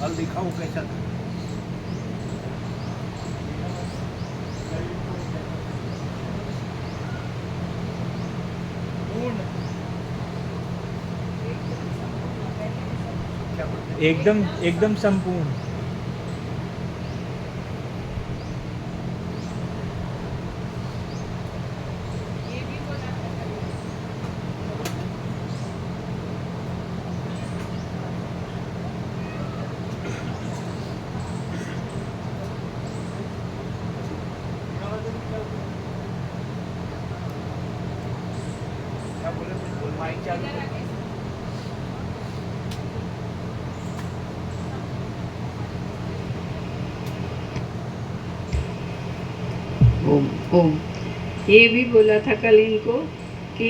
हल दिखाऊं कैसा था। एकदम एकदम संपूर्ण। ओम ओम। ये भी बोला था कल इनको कि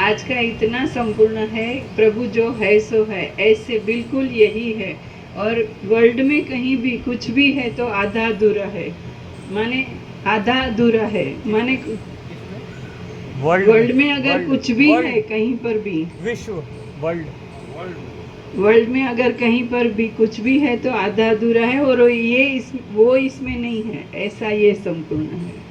आज का इतना संपूर्ण है, प्रभु जो है सो है, ऐसे बिल्कुल यही है। और वर्ल्ड में कहीं भी कुछ भी है तो आधा अधूरा है, माने आधा अधूरा है, माने वर्ल्ड में अगर कुछ भी है कहीं पर भी, विश्व वर्ल्ड वर्ल्ड में अगर कहीं पर भी कुछ भी है तो आधा अधूरा है, और ये वो इसमें नहीं है, ऐसा ये संपूर्ण है।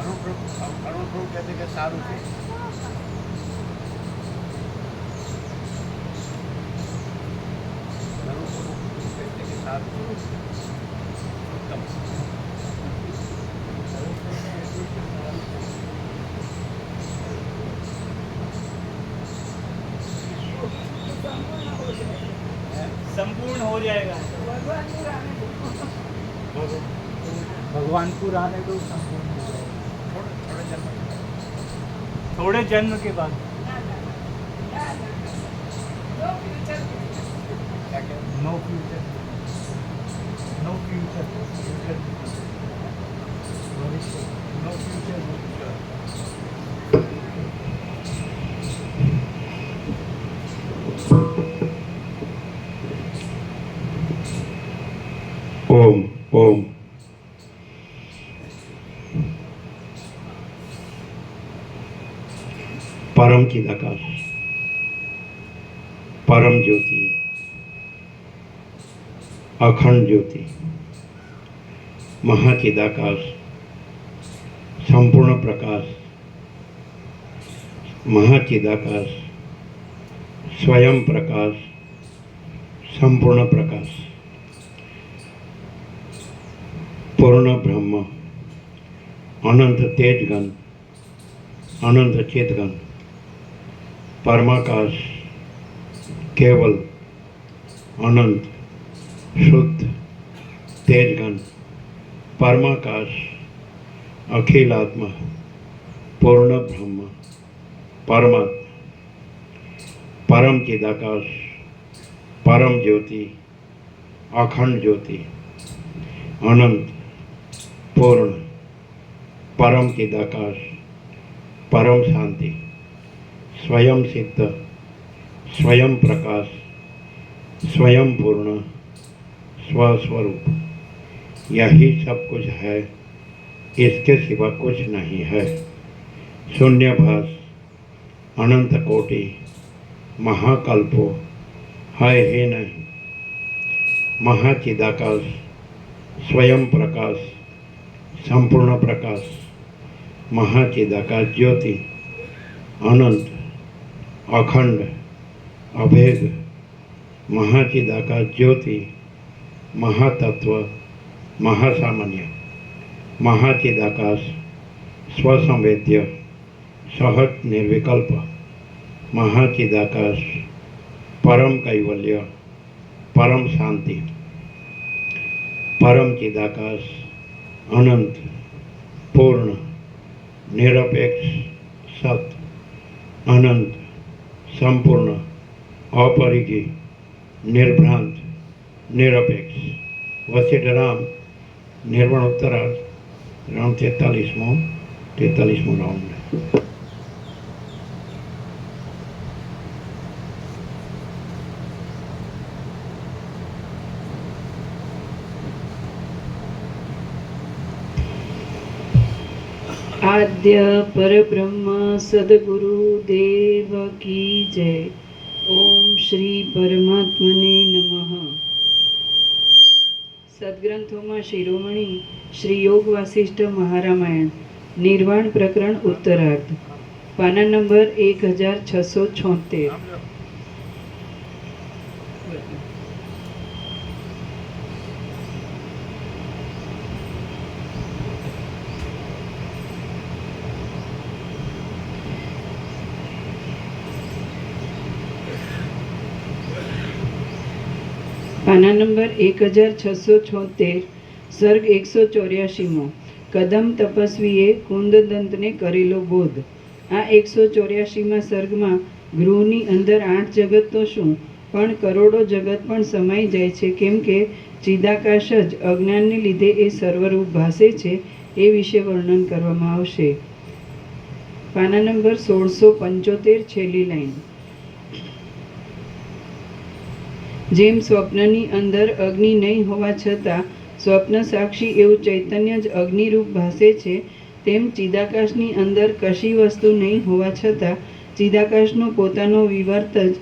अरुण प्रभु कहते कि सारू थे। अरुण प्रभु कहते कि सारू थे। उत्तम। संपूर्ण हो जाएगा। भगवानपुर आने दो, संपूर्ण हो जाएगा। थोड़े जन्म के बाद। No future, no future, no future. ओम ओम। परम चिदाकाश, परम ज्योति, अखंड ज्योति, महाचिदाकाश, संपूर्ण प्रकाश, महाचिदाकाश, स्वयं प्रकाश, संपूर्ण प्रकाश, पूर्ण ब्रह्म, अनंत तेजगण, अनंत चेतगण, परमाकाश, केवल, अनंत, शुद्ध, तेजघन परमाकाश अखिलात्मा पूर्ण ब्रह्म परमात्मा परम चिदाकाश परम ज्योति अखंड ज्योति अनंत पूर्ण परम चिदाकाश परम शांति स्वयं सिद्ध स्वयं प्रकाश स्वयं पूर्ण स्वस्वरूप यही सब कुछ है, इसके सिवा कुछ नहीं है। शून्यभास अनंत कोटि महाकल्पो है ही नहीं। महाचिदाकाश स्वयं प्रकाश संपूर्ण प्रकाश महाचिदाकाश ज्योति अनंत अखंड अभेद महाचिदाकाश ज्योति महातत्व महासामान्य महाचिदाकाश स्वसंवेद्य सहज निर्विकल्प महाचिदाकाश परम कैवल्य परम शांति परम चिदाकाश अनंत पूर्ण निरपेक्ष सत अनंत संपूर्ण अपरिगी निर्भ्रांत निरपेक्ष वशिष्ठ राम निर्वाणोत्तरार्ध राउंड 43मो राउंड। आद्य परब्रह्म सद्गुरु देव की जय। ओम श्री परमात्मने नमः। સદગ્રંથોમાં શિરોમણી શ્રી યોગ વાસિષ્ઠ મહારામાયણ નિર્વાણ પ્રકરણ ઉત્તરાર્ધ પાના નંબર 1676। પાના નંબર 1676 સર્ગ 184મો। કદમ તપસ્વીએ કુંદદંતને કરેલો બોધ। આ 184મા સર્ગમાં ગૃહની અંદર 8 જગત તો શું પણ કરોડો જગત પણ સમાઈ જાય છે, કેમ કે ચિદાકાશ જ અજ્ઞાનને લીધે એ સર્વરૂપ ભાસે છે, એ વિશે વર્ણન કરવામાં આવશે। પાના નંબર 1675 છેલ્લી લાઈન। જેમ સ્વપ્નની અંદર અગ્નિ નહીં હોવા છતાં સ્વપ્ન સાક્ષી એવું ચૈતન્ય જ અગ્નિરૂપ ભાસે છે, તેમ ચિદાકાશની અંદર કશી વસ્તુ નહીં હોવા છતાં ચિદાકાશનો પોતાનો વિવર્ત જ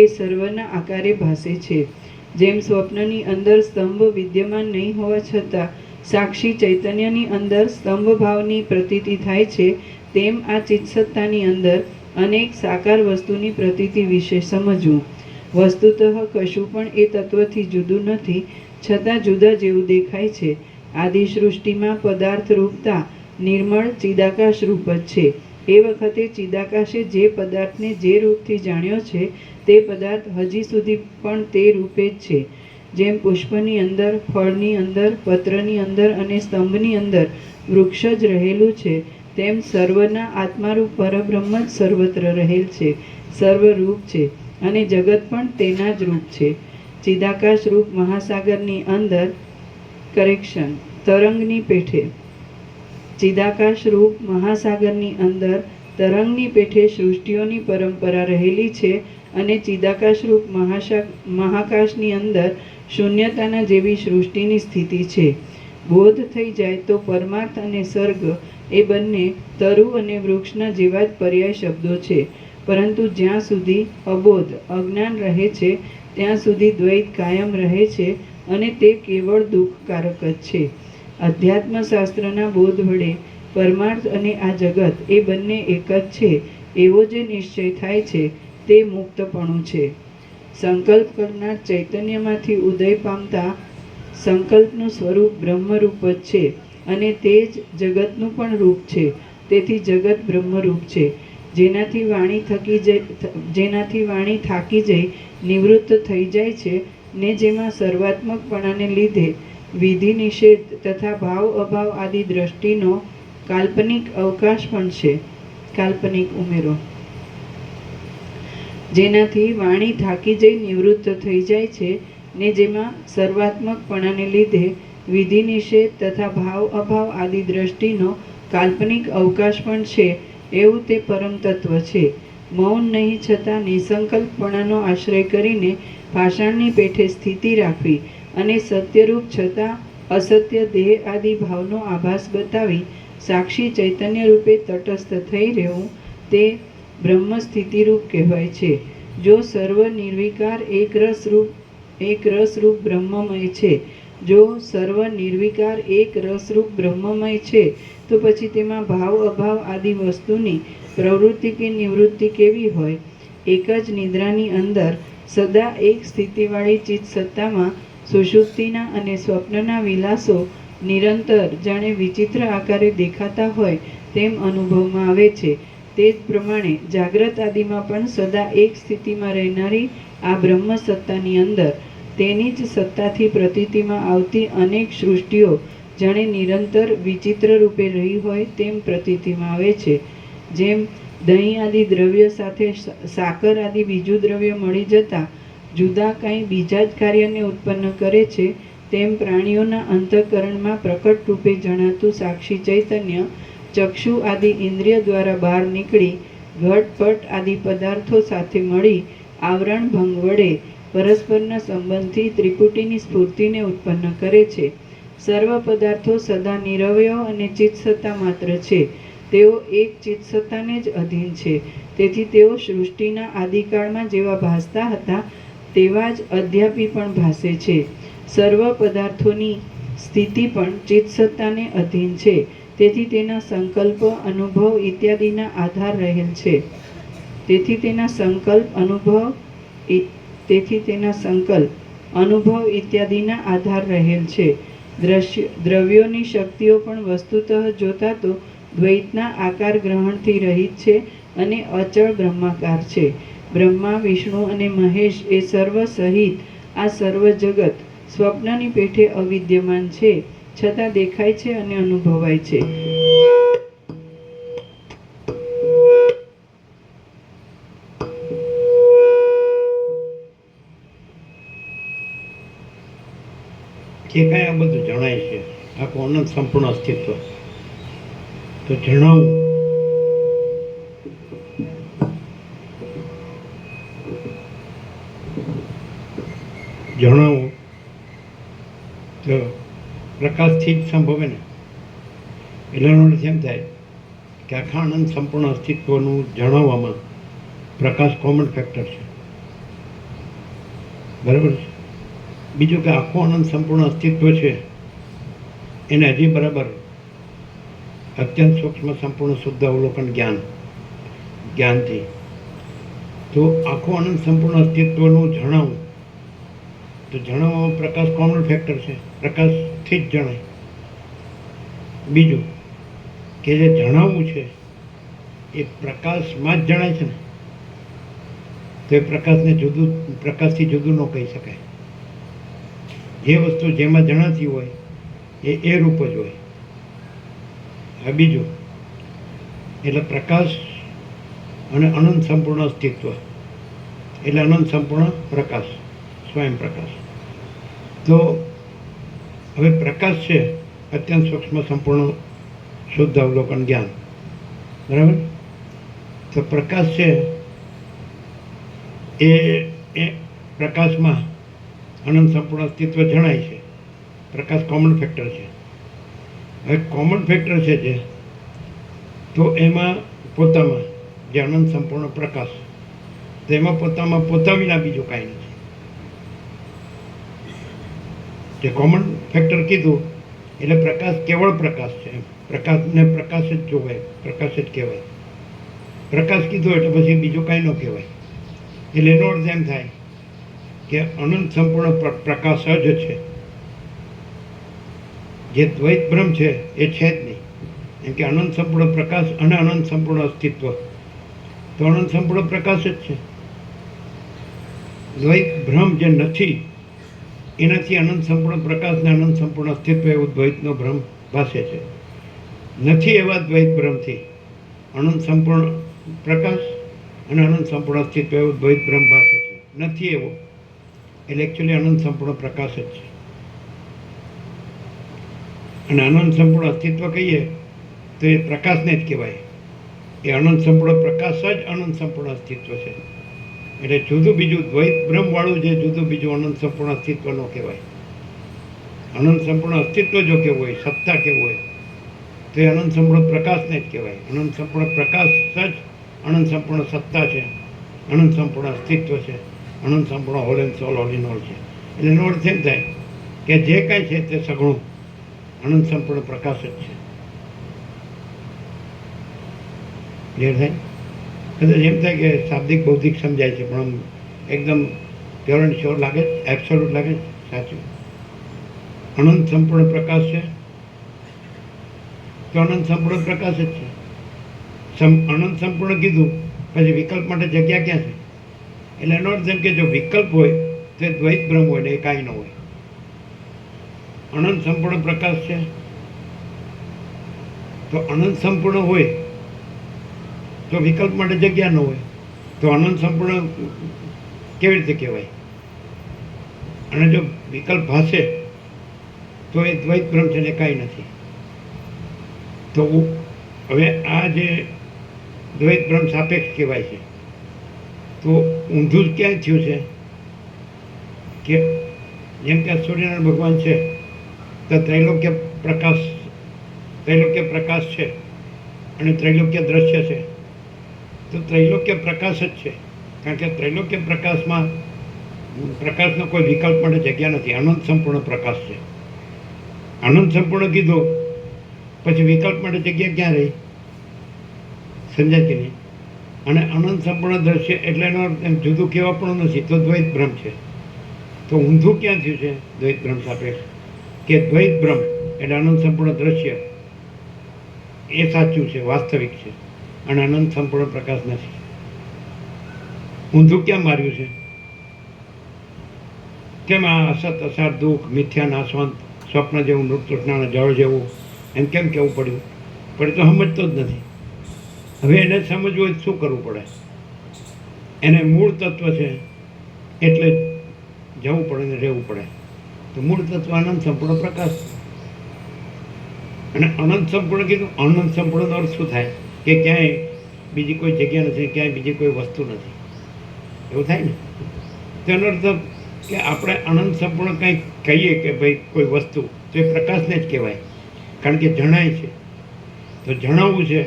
એ સર્વના આકારે ભાસે છે। જેમ સ્વપ્નની અંદર સ્તંભ વિદ્યમાન નહીં હોવા છતાં સાક્ષી ચૈતન્યની અંદર સ્તંભ ભાવની પ્રતીતિ થાય છે, તેમ આ ચિત્સત્તાની અંદર અનેક સાકાર વસ્તુની પ્રતીતિ વિશે સમજવું। વસ્તુતઃ કશું પણ એ તત્વથી જુદું નથી, છતાં જુદા જેવું દેખાય છે। આદિ સૃષ્ટિમાં પદાર્થ રૂપતા નિર્મળ ચિદાકાશ રૂપ જ છે। એ વખતે ચિદાકાશે જે પદાર્થને જે રૂપથી જાણ્યો છે, તે પદાર્થ હજી સુધી પણ તે રૂપે જ છે। જેમ પુષ્પની અંદર, ફળની અંદર, પત્રની અંદર અને સ્તંભની અંદર વૃક્ષ જ રહેલું છે, તેમ સર્વના આત્મારૂપ પરબ્રહ્મ જ સર્વત્ર રહેલ છે, સર્વરૂપ છે અને જગત પણ તેના જ રૂપ છે। ચિદાકાશ રૂપ મહાસાગરની અંદર તરંગની પેઠે ચિદાકાશ રૂપ મહાસાગરની અંદર તરંગની પેઠે સૃષ્ટિઓની પરંપરા રહેલી છે અને ચિદાકાશ રૂપ મહાકાશની અંદર શૂન્યતાના જેવી સૃષ્ટિની સ્થિતિ છે। બોધ થઈ જાય તો પરમાર્થ અને સર્ગ એ બંને તરુ અને વૃક્ષના જેવા જ પર્યાય શબ્દો છે, પરંતુ જ્યાં સુધી અબોધ અજ્ઞાન રહે છે ત્યાં સુધી દ્વૈત કાયમ રહે છે અને તે કેવળ દુઃખકારક જ છે। અધ્યાત્મશાસ્ત્રના બોધ વડે પરમાર્થ અને આ જગત એ બંને એક જ છે એવો જે નિશ્ચય થાય છે તે મુક્તપણું છે। સંકલ્પ કરનાર ચૈતન્યમાંથી ઉદય પામતા સંકલ્પનું સ્વરૂપ બ્રહ્મરૂપ જ છે અને તે જ જગતનું પણ રૂપ છે, તેથી જગત બ્રહ્મરૂપ છે। જેનાથી વાણી થાકી જઈ નિવૃત્ત થઈ જાય છે ને જેમાં સર્વાત્મકપણાને લીધે વિધિ નિષેધ તથા ભાવ અભાવ આદિ દ્રષ્ટિનો કાલ્પનિક અવકાશ પણ છે, કાલ્પનિક ઉમેરો, જેનાથી વાણી થાકી જઈ નિવૃત્ત થઈ જાય છે ને જેમાં સર્વાત્મકપણાને લીધે વિધિ નિષેધ તથા ભાવ અભાવ આદિ દ્રષ્ટિનો કાલ્પનિક અવકાશ પણ છે, એવું તે પરમ તત્વ છે. મૌન નહીં છતાં નિસંકલ્પપણાનો આશ્રય કરીને પાષાણની પેઠે સ્થિતિ રાખવી અને સત્યરૂપ છતાં અસત્ય દેહ આદિ ભાવનો આભાસ બતાવી સાક્ષી ચૈતન્ય રૂપે તટસ્થ થઈ રહેવું તે બ્રહ્મ સ્થિતિરૂપ કહેવાય છે. જો સર્વ નિર્વિકાર એક રસરૂપ બ્રહ્મમય છે, જો સર્વ નિર્વિકાર એક રસરૂપ બ્રહ્મમય છે, તો પછી તેમાં ભાવ અભાવ આદિ વસ્તુની પ્રવૃત્તિ કે નિવૃત્તિ કેવી હોય? એક જ નિદ્રાની અંદર સદા એક સ્થિતિવાળી ચિત્ત સત્તામાં સુષુપ્તિના અને સ્વપ્નના વિલાસો નિરંતર જાણે વિચિત્ર આકારે દેખાતા હોય તેમ અનુભવમાં આવે છે. તે જ પ્રમાણે જાગ્રત આદિમાં પણ સદા એક સ્થિતિમાં રહેનારી આ બ્રહ્મ સત્તાની અંદર તેની જ સત્તાથી પ્રતીતિમાં આવતી અનેક સૃષ્ટિઓ જાણે નિરંતર વિચિત્ર રૂપે રહી હોય તેમ પ્રતીતિમાં આવે છે. જેમ દહીં આદિ દ્રવ્ય સાથે સાકર આદિ બીજું દ્રવ્ય મળી જતાં જુદા કાંઈ બીજા જ કાર્યને ઉત્પન્ન કરે છે, તેમ પ્રાણીઓના અંતઃકરણમાં પ્રકટ રૂપે જણાતું સાક્ષી ચૈતન્ય ચક્ષુ આદિ ઇન્દ્રિય દ્વારા બહાર નીકળી ઘટપટ આદિ પદાર્થો સાથે મળી આવરણ ભંગ વડે પરસ્પરના સંબંધથી ત્રિપુટીની સ્ફૂર્તિને ઉત્પન્ન કરે છે. સર્વ પદાર્થો સદા નિરવયવ અને ચિત્તસત્તા માત્ર છે. તેઓ એક ચિત્તસત્તાને જ અધીન છે. તેથી તેઓ સૃષ્ટિના આદિકાળમાં જેવા ભાસતા હતા તેવા જ અદ્યાપી પણ ભાસે છે. સર્વ પદાર્થોની સ્થિતિ પણ ચિત્તસત્તાને અધીન છે. તેથી તેના સંકલ્પ અનુભવ ઇત્યાદિના આધાર રહેલ છે. તેથી તેના સંકલ્પ અનુભવ ઇત્યાદિના આધાર રહેલ છે. દ્રવ્યોની શક્તિઓ પણ વસ્તુતઃ જોતા તો દ્વૈતના આકાર ગ્રહણથી રહિત છે અને અચળ બ્રહ્માકાર છે. બ્રહ્મા, વિષ્ણુ અને મહેશ એ સર્વ સહિત આ સર્વ જગત સ્વપ્નની પેઠે અવિદ્યમાન છે, છતાં દેખાય છે અને અનુભવાય છે. જે કાંઈ આ બધું જણાય છે, આખું અનંત સંપૂર્ણ અસ્તિત્વ, તો જણાવું તો પ્રકાશથી જ સંભવે ને. એટલે એનો અર્થ એમ થાય કે આખા અનંત સંપૂર્ણ અસ્તિત્વનું જણાવવામાં પ્રકાશ કોમન ફેક્ટર છે, બરાબર છે. બીજું કે આખું અનંત સંપૂર્ણ અસ્તિત્વ છે એને હજી બરાબર અત્યંત સૂક્ષ્મ સંપૂર્ણ શુદ્ધ અવલોકન જ્ઞાનથી તો આખું અનંત સંપૂર્ણ અસ્તિત્વનું જણાવવું, તો જણાવવામાં પ્રકાશ કોમન ફેક્ટર છે, પ્રકાશથી જ જણાય. બીજું કે જે જણાવવું છે એ પ્રકાશમાં જ જણાય છે ને, તો એ પ્રકાશથી જુદું ન કહી શકાય. જે વસ્તુ જેમાં જણાતી હોય એ રૂપ જ હોય. આ બીજું એટલે પ્રકાશ અને અનંત સંપૂર્ણ અસ્તિત્વ એટલે અનંત સંપૂર્ણ પ્રકાશ, સ્વયં પ્રકાશ. તો હવે પ્રકાશ છે અત્યંત સૂક્ષ્મ સંપૂર્ણ શુદ્ધ અવલોકન જ્ઞાન, બરાબર. તો પ્રકાશ છે એ પ્રકાશમાં અનંત સંપૂર્ણ અસ્તિત્વ જણાય છે. પ્રકાશ કોમન ફેક્ટર છે. હવે કોમન ફેક્ટર છે જે, તો એમાં પોતામાં જે અનંત સંપૂર્ણ પ્રકાશ, તો એમાં પોતા વિના બીજું કાંઈ નથી. જે કોમન ફેક્ટર કીધું એટલે પ્રકાશ કેવળ પ્રકાશ છે. પ્રકાશને પ્રકાશ જ જોવાય, પ્રકાશ જ કહેવાય. પ્રકાશ કીધું એટલે પછી બીજું કાંઈ ન કહેવાય. એટલે એનો અર્થ એમ થાય કે અનંત સંપૂર્ણ પ્રકાશ જ છે. જે દ્વૈત બ્રહ્મ છે એ છે જ નહીં. એમ કે અનંત સંપૂર્ણ પ્રકાશ અને અનંત સંપૂર્ણ અસ્તિત્વ, તો અનંત સંપૂર્ણ પ્રકાશ જ છે. દ્વૈત ભ્રમ જે નથી એનાથી અનંત સંપૂર્ણ પ્રકાશ ને અનંત સંપૂર્ણ અસ્તિત્વ એવું દ્વૈતનો ભ્રમ ભાસે છે. નથી એવા દ્વૈત ભ્રમથી અનંત સંપૂર્ણ પ્રકાશ અને અનંત સંપૂર્ણ અસ્તિત્વ એવું દ્વૈત ભ્રમ ભાસે છે. નથી એવો એટલે એકચ્યુઅલી અનંત સંપૂર્ણ પ્રકાશ જ છે. અને અનંત સંપૂર્ણ અસ્તિત્વ કહીએ તો એ પ્રકાશને જ કહેવાય. એ અનંત સંપૂર્ણ પ્રકાશ જ અનંત સંપૂર્ણ અસ્તિત્વ છે. એટલે જુદું બીજું દ્વૈત બ્રહ્મવાળું જે જુદું બીજું અનંત સંપૂર્ણ અસ્તિત્વ ન કહેવાય. અનંત સંપૂર્ણ અસ્તિત્વ જો કેવું હોય, સત્તા કેવું હોય, તો એ અનંત સંપૂર્ણ પ્રકાશને જ કહેવાય. અનંત સંપૂર્ણ પ્રકાશ જ અનંત સંપૂર્ણ સત્તા છે, અનંત સંપૂર્ણ અસ્તિત્વ છે, અનંત સંપૂર્ણ whole and soul all in all છે. એટલે એનો અર્થ એમ થાય કે જે કાંઈ છે તે સઘળું અનંત સંપૂર્ણ પ્રકાશ જ છે. ક્લિયર થાય? કદાચ એમ થાય કે શાબ્દિક બૌદ્ધિક સમજાય છે, પણ આમ એકદમ પ્યોર એન્ડ શ્યોર લાગે છે, એબ્સોલ્યુટ લાગે છે, સાચું. અનંત સંપૂર્ણ પ્રકાશ છે તો અનંત સંપૂર્ણ પ્રકાશ જ છે. અનંત સંપૂર્ણ કીધું પછી વિકલ્પ માટે જગ્યા ક્યાં છે? એટલે એનો અર્થ એમ કે જો વિકલ્પ હોય તો એ દ્વૈત ભ્રમ હોય ને એ કાંઈ ન હોય. અનંત સંપૂર્ણ પ્રકાશ છે તો અનંત સંપૂર્ણ હોય તો વિકલ્પ માટે જગ્યા ન હોય તો અનંત સંપૂર્ણ કેવી રીતે કહેવાય? અને જો વિકલ્પ ભાષે તો એ દ્વૈત ભ્રમ છે ને કાંઈ નથી. તો હવે આ જે દ્વૈત ભ્રમ સાપેક્ષ કહેવાય છે, તો ઊંધું જ ક્યાં થયું છે કે જેમ કે સૂર્યનારાયણ ભગવાન છે તો ત્રૈલોક્ય પ્રકાશ છે અને ત્રૈલોક્ય દ્રશ્ય છે. તો ત્રૈલોક્ય પ્રકાશ જ છે, કારણ કે ત્રૈલોક્ય પ્રકાશનો કોઈ વિકલ્પ માટે જગ્યા નથી. અનંત સંપૂર્ણ પ્રકાશ છે. અનંત સંપૂર્ણ કીધું પછી વિકલ્પ માટે જગ્યા ક્યાં રહી? સમજાય કે નહીં? અને અનંત સંપૂર્ણ દ્રશ્ય એટલે એનો એમ જુદું કહેવા પણ નથી, તો દ્વૈત ભ્રમ છે. તો ઊંધું ક્યાં થયું છે દ્વૈત ભ્રમ સાપેક્ષ? કે દ્વૈત ભ્રમ એટલે અનંત સંપૂર્ણ દ્રશ્ય એ સાચું છે, વાસ્તવિક છે, અને અનંત સંપૂર્ણ પ્રકાશ નથી. ઊંધું ક્યાં માર્યું છે? કેમ આ અસત અસાર દુઃખ મિથ્યા નાશવંત સ્વપ્ન જેવું મૃતૃષ્ણાના જળ જેવું એમ કેમ કહેવું પડ્યું? પણ તો સમજતો જ નથી. હવે એને સમજવું હોય શું કરવું પડે? એને મૂળ તત્વ છે એટલે જવું પડે ને રહેવું પડે. તો મૂળ તત્વ અનંત સંપૂર્ણ પ્રકાશ. અને અનંત સંપૂર્ણ કીધું, અનંત સંપૂર્ણ અર્થ શું થાય? કે ક્યાંય બીજી કોઈ જગ્યા નથી, ક્યાંય બીજી કોઈ વસ્તુ નથી, એવું થાય ને? તેનો અર્થ કે આપણે અનંત સંપૂર્ણ કંઈક કહીએ કે ભાઈ કોઈ વસ્તુ, તો એ પ્રકાશને જ કહેવાય, કારણ કે જણાય છે. તો જણાવવું છે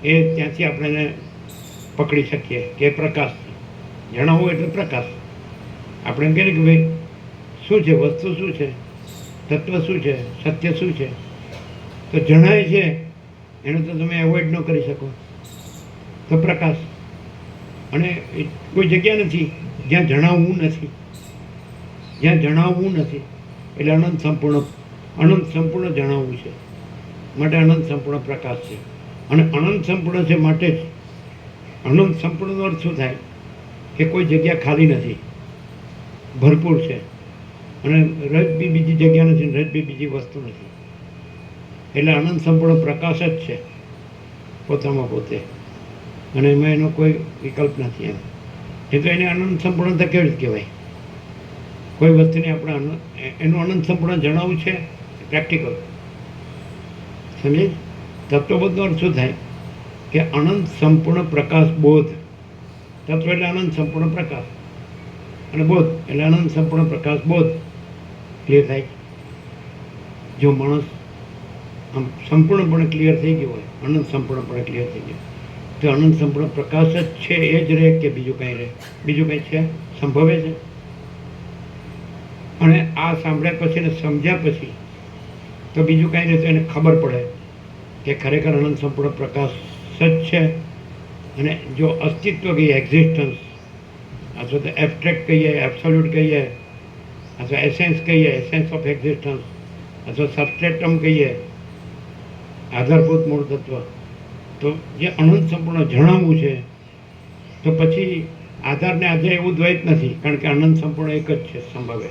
એ ત્યાંથી આપણે એને પકડી શકીએ કે પ્રકાશ છે. જણાવવું એટલે પ્રકાશ. આપણે એમ કહીએ કે ભાઈ શું છે, વસ્તુ શું છે, તત્વ શું છે, સત્ય શું છે? તો જણાય છે એને તો તમે એવોઇડ ન કરી શકો, તો પ્રકાશ. અને કોઈ જગ્યા નથી જ્યાં જણાવવું નથી, જ્યાં જણાવવું નથી એટલે અનંત સંપૂર્ણ જણાવવું છે, માટે અનંત સંપૂર્ણ પ્રકાશ છે. અને અનંત સંપૂર્ણ છે માટે જ અનંત સંપૂર્ણનો અર્થ શું થાય? કે કોઈ જગ્યા ખાલી નથી, ભરપૂર છે. અને રજ બી બીજી જગ્યા નથી, રજ બી બીજી વસ્તુ નથી. એટલે અનંત સંપૂર્ણ પ્રકાશ જ છે પોતામાં પોતે, અને એમાં એનો કોઈ વિકલ્પ નથી. એમ તો એને અનંત સંપૂર્ણતા કેવી રીતે કહેવાય? કોઈ વસ્તુને આપણે એનું અનંત સંપૂર્ણ જણાવવું છે પ્રેક્ટિકલ. સમજે? તત્વબોધનો અર્થ શું થાય? કે અનંત સંપૂર્ણ પ્રકાશ બોધ. તત્વ એટલે અનંત સંપૂર્ણ પ્રકાશ, અને બોધ એટલે અનંત સંપૂર્ણ પ્રકાશ બોધ. ક્લિયર થાય? જો માણસ આમ સંપૂર્ણપણે ક્લિયર થઈ ગયો હોય, અનંત સંપૂર્ણપણે ક્લિયર થઈ ગયો, તો અનંત સંપૂર્ણ પ્રકાશ જ છે એ જ રહે કે બીજું કંઈ રહે? બીજું કંઈ છે? સંભવે છે? અને આ સાંભળ્યા પછી ને સમજ્યા પછી તો બીજું કાંઈ નહીં, તો એને ખબર પડે કે ખરેખર અનંત સંપૂર્ણ પ્રકાશ જ છે. અને જો અસ્તિત્વ કહીએ, એક્ઝિસ્ટન્સ, અથવા તો એબ્સ્ટ્રેક્ટ કહીએ, એબ્સોલ્યુટ કહીએ, અથવા એસેન્સ કહીએ, એસેન્સ ઓફ એક્ઝિસ્ટન્સ, અથવા સબસ્ટ્રેટમ કહીએ, આધારભૂત મૂળ તત્વ, તો જે અનંત સંપૂર્ણ જણાવવું છે, તો પછી આધારને આજે એવું દ્વૈત નથી, કારણ કે અનંત સંપૂર્ણ એક જ છે, સંભવે.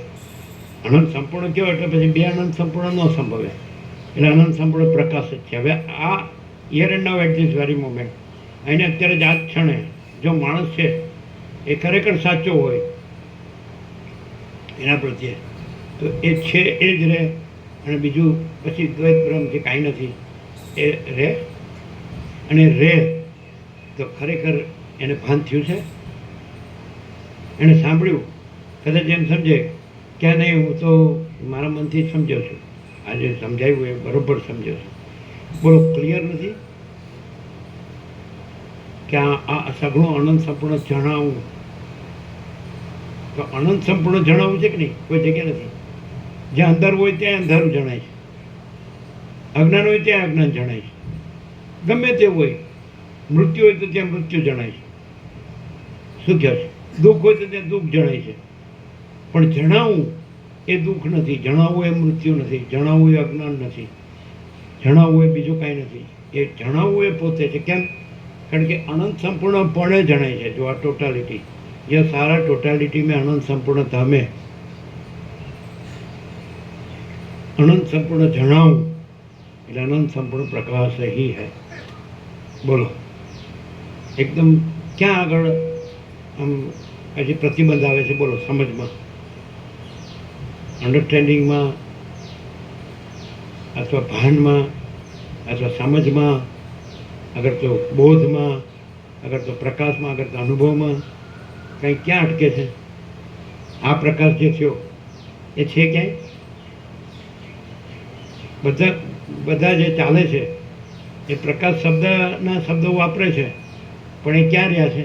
અનંત સંપૂર્ણ કયો એટલે પછી બે અનંત સંપૂર્ણ ન સંભવે. એટલે અનંત સંપૂર્ણ પ્રકાશ જ છે. હવે આ here and now at this very moment, એને અત્યારે જ આ જ ક્ષણે જો માણસ છે એ ખરેખર સાચો હોય એના પ્રત્યે, તો એ છે એ જ રહે, અને બીજું પછી દ્વૈત બ્રહ્મ જે કાંઈ નથી એ રહે. અને રહે તો ખરેખર એને ભાન થયું છે, એણે સાંભળ્યું, કદાચ એમ સમજે કે નહીં હું તો મારા મનથી જ સમજ્યો છું, આજે સમજાયું એ બરોબર સમજ્યો છું. બોલો ક્લિયર નથી કે આ સઘળું અનંત સંપૂર્ણ જણાવવું, તો અનંત સંપૂર્ણ જણાવવું છે કે નહીં? કોઈ જગ્યા નથી. જ્યાં અંધારું હોય ત્યાં અંધારું જણાય છે, અજ્ઞાન હોય ત્યાં અજ્ઞાન જણાય છે, ગમે તે હોય. મૃત્યુ હોય તો ત્યાં મૃત્યુ જણાય છે. શું કહે છે? દુઃખ હોય તો ત્યાં દુઃખ જણાય છે. પણ જણાવવું એ દુઃખ નથી, જણાવવું એ મૃત્યુ નથી, જણાવવું એ અજ્ઞાન નથી, જણાવવું એ બીજું કાંઈ નથી. એ જણાવવું એ પોતે છે. કેમ? કારણ કે અનંત સંપૂર્ણપણે જણાય છે. જો આ ટોટાલિટી, ये सारा टोटालिटी में अनंत संपूर्णता में अनंत संपूर्ण जनाऊं એટલે अनंत संपूर्ण प्रकाश ही है. बोलो एकदम ક્યાં આગળ આમ હજી પ્રતિબંધ આવે છે? બોલો સમજમાં, અન્ડરસ્ટેન્ડિંગમાં, અથવા ભાનમાં, અથવા સમજમાં, અગર તો બોધમાં, અગર તો પ્રકાશમાં, અગર તો અનુભવમાં, કંઈ ક્યાં અટકે છે? આ પ્રકાશ જે થયો એ છે ક્યાંય? બધા જે ચાલે છે એ પ્રકાશ શબ્દના શબ્દો વાપરે છે, પણ એ ક્યાં રહ્યા છે?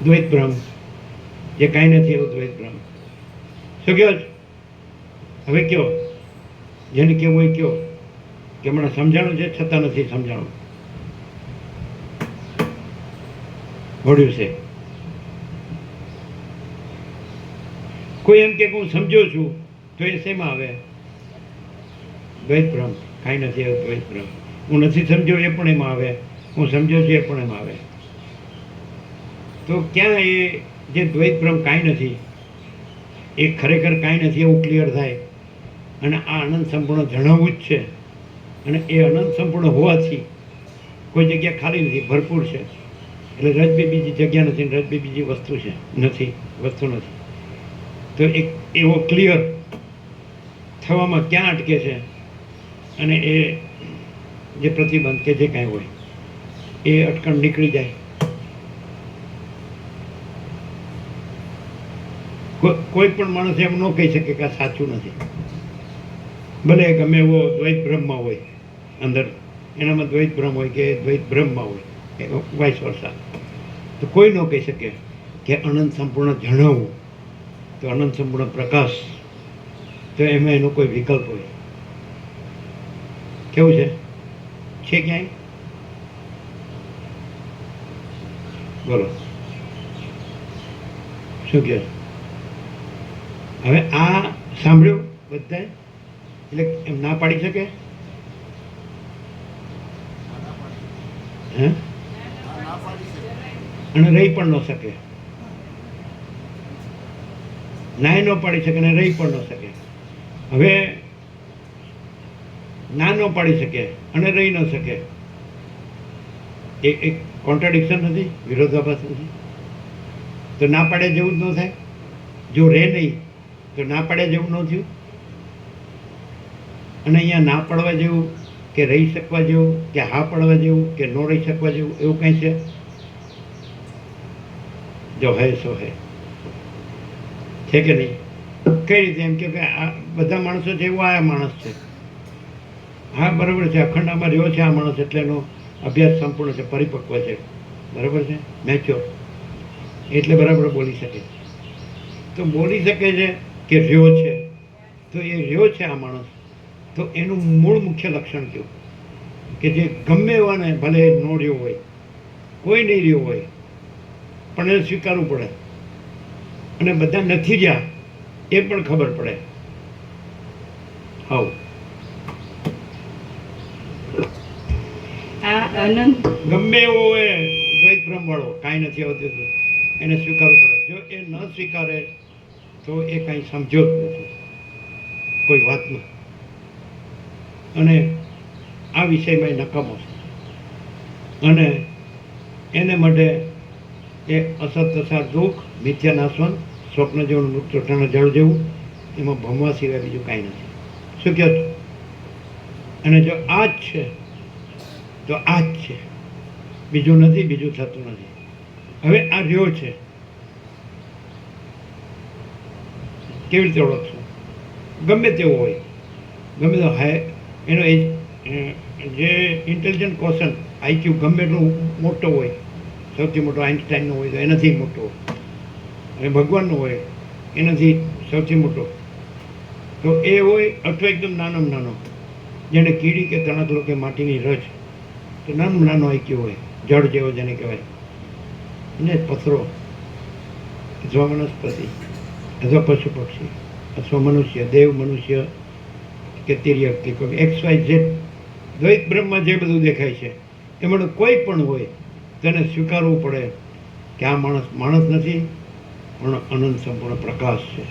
દ્વૈત બ્રહ્મ, જે કાંઈ નથી એવું દ્વૈત બ્રહ્મ. શું કહો છો? હવે કયો, જેને કેવું એ કયો કે હમણાં સમજાણું છે છતાં નથી સમજાણું. વળ્યું છે. કોઈ એમ કે હું સમજ્યો છું તો એ શેમાં આવે? દ્વૈત બ્રહ્મ. કાંઈ નથી એવું દ્વૈત બ્રહ્મ. હું નથી સમજ્યો એ પણ એમાં આવે, હું સમજ્યો છું એ પણ એમાં આવે. તો ક્યાં એ જે દ્વૈત બ્રહ્મ કાંઈ નથી એ ખરેખર કાંઈ નથી એવું ક્લિયર થાય, અને આ અનંત સંપૂર્ણ જણાવવું જ છે. અને એ અનંત સંપૂર્ણ હોવાથી કોઈ જગ્યા ખાલી નથી, ભરપૂર છે. એટલે રજબી બીજી જગ્યા નથી, રજબી બીજી વસ્તુ છે નથી, વસ્તુ નથી. તો એક એવો ક્લિયર થવામાં ક્યાં અટકે છે? અને એ જે પ્રતિબંધ કે જે કાંઈ હોય એ અટકણ નીકળી જાય. કોઈ પણ માણસ એમ ન કહી શકે કે આ સાચું નથી, ભલે ગમે એવો દ્વૈત બ્રહ્મમાં હોય, અંદર એનામાં દ્વૈત બ્રહ્મ હોય કે દ્વૈત બ્રહ્મમાં હોય, વાઇસ વર્સા. તો કોઈ ન કહી શકે કે અનંત સંપૂર્ણ જણાવવું, તો અનંત સંપૂર્ણ પ્રકાશ, તો એમાં એનો કોઈ વિકલ્પ હોય. કેવું છે? છે ક્યાંય? બોલો શું કહે? હવે આ સાંભળ્યું બધાએ? એટલે એમ ના પાડી શકે? હે? અને રહી પણ ન શકે. નાય ન પાડી શકે અને રહી પણ ન શકે. હવે ના ન પાડી શકે અને રહી ન શકે, એક કોન્ટ્રાડિક્શન નથી? વિરોધાભાસ નથી? તો ના પાડે જેવું જ ન થાય? જો રહે નહીં તો ના પાડે જેવું ન થયું? અને અહીંયા ના પાડવા જેવું કે રહી શકવા જેવું કે હા પાડવા જેવું કે ન રહી શકવા જેવું એવું કંઈ છે? જો હે સો હે. છે કે નહીં? કઈ રીતે? એમ કે આ બધા માણસો છે એવો આ માણસ છે. હા બરાબર છે, અખંડામાં રહ્યો છે આ માણસ, એટલે એનો અભ્યાસ સંપૂર્ણ છે, પરિપક્વ છે, બરાબર છે, મેચ્યોર, એટલે બરાબર બોલી શકે. તો બોલી શકે છે કે રહ્યો છે, તો એ રહ્યો છે આ માણસ, તો એનું મૂળ મુખ્ય લક્ષણ કયું? કે જે ગમે એવાને ભલે ન રહ્યો હોય, કોઈ નહીં રહ્યો હોય, પણ એને સ્વીકારવું પડે, અને બધા નથી રહ્યા એ પણ ખબર પડે. હાવ આ અનંત ગમે એવો હોય દ્વૈત બ્રહ્મ વાળો, કાંઈ નથી આવતું એને સ્વીકારવું પડે. જો એ ન સ્વીકારે તો એ કાંઈ સમજો જ નથી કોઈ વાતમાં, અને આ વિષયમાં એ નકામો છે. અને એને માટે એ અસત અસાર દુઃખ, મિથ્યા નાશવંત, સ્વપ્ન જેવું, મૃત્યુટાણા જળ જેવું, એમાં ભમવા સિવાય બીજું કાંઈ નથી. શું કહો છો? અને જો આ જ છે તો આ જ છે, બીજું નથી, બીજું થતું નથી. હવે આ રહ્યો છે, કેવી રીતે ઓળખશો? ગમે તેવો હોય, ગમે તો હાય એનો જે ઇન્ટેલિજન્ટ ક્વેશ્ચન આઈક્યુ ગમે એટલો મોટો હોય, સૌથી મોટો આઇન્સ્ટાઈનનો હોય તો એનાથી મોટો, અને ભગવાનનો હોય એનાથી સૌથી મોટો, તો એ હોય અથવા એકદમ નાનામાં નાનો, જેને કીડી કે તણકલો કે માટીની રજ, તો નાનો નાનો આઈક્યુ હોય, જળ જેવો જેને કહેવાય, એને પથરો અથવા વનસ્પતિ અથવા પશુ પક્ષી અથવા મનુષ્ય, દેવ મનુષ્ય કે તિર્યક કે કોઈ XYZ દ્વૈત બ્રહ્મમાં જે બધું દેખાય છે એમાં કોઈ પણ હોય તેને સ્વીકારવું પડે કે આ માણસ નથી, પણ અનંત સંપૂર્ણ પ્રકાશ છે,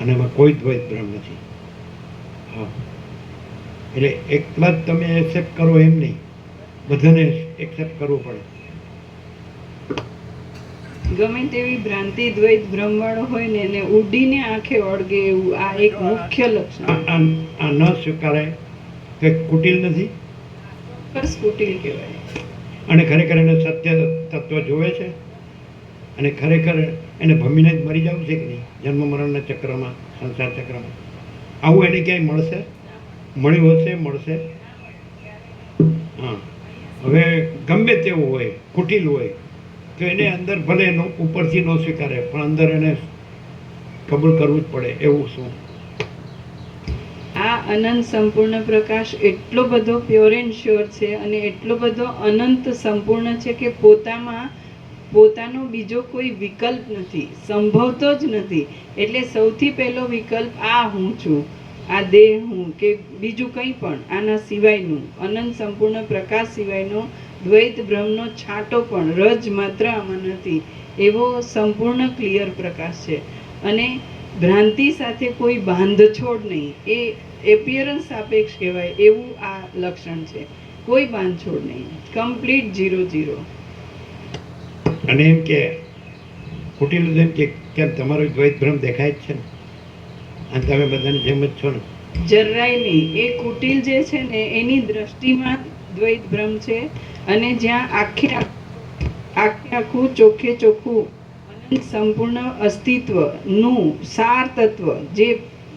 અને એમાં કોઈ દ્વૈત બ્રહ્મ નથી. હા, એટલે એકલા જ તમે એક્સેપ્ટ કરો એમ નહીં, બધાને એક્સેપ્ટ કરવું પડે. ગમે તેવી ભ્રાંતિ દ્વૈત બ્રહ્મવાળો હોય ને એને ઉડીને આંખે ઓળગે એવું આ એક મુખ્ય લક્ષણ. આ ન સ્વીકારાય તો એક કુટિલ નથી, બસ કુટિલ કહેવાય. અને ખરેખર એને સત્ય તત્વ જોવે છે, અને ખરેખર એને ભમીને જ મરી જવું છે કે નહીં, જન્મ મરણના ચક્રમાં, સંસાર ચક્રમાં. આવું એને ક્યાંય મળશે? મળ્યું હશે, મળશે. હા, હવે ગમે તેવું હોય, કુટિલ હોય, તો એને અંદર ભલે એનો ઉપરથી ન સ્વીકારે, પણ અંદર એને કબૂલ કરવું જ પડે. એવું શું? આ અનંત સંપૂર્ણ પ્રકાશ એટલો બધો પ્યોર એન્ડ શ્યોર છે અને એટલો બધો અનંત સંપૂર્ણ છે કે પોતાનો બીજો કોઈ વિકલ્પ નથી, સંભવતો જ નથી. એટલે સૌથી પહેલો વિકલ્પ આ હું છું, આ દેહ હું, કે બીજું કંઈ પણ આના સિવાયનું અનંત સંપૂર્ણ પ્રકાશ સિવાયનો દ્વૈત બ્રહ્મનો છાંટો પણ રજ માત્ર આમાં નથી. એવો સંપૂર્ણ ક્લિયર પ્રકાશ છે, અને ભ્રાંતિ સાથે કોઈ બાંધછોડ નહીં. એ એપિયરન્સ સાપેક્ષ કહેવાય એવું આ લક્ષણ છે. કોઈ બાંધછોડ નહીં, કમ્પ્લીટ 0-0. અને એમ કે કુટિલ એમ કે કેમ તમારો દ્વૈત બ્રહ્મ દેખાય જ છે ને, અને તમે બધાની જેમ જ છો ને? જરાય નહીં. એ કુટિલ જે છે ને એની દ્રષ્ટિમાં દ્વૈત બ્રહ્મ છે, અને જ્યાં આખે આખું ચોખ્ખે ચોખ્ખું અનંત સંપૂર્ણ અસ્તિત્વનું સાર તત્વ જે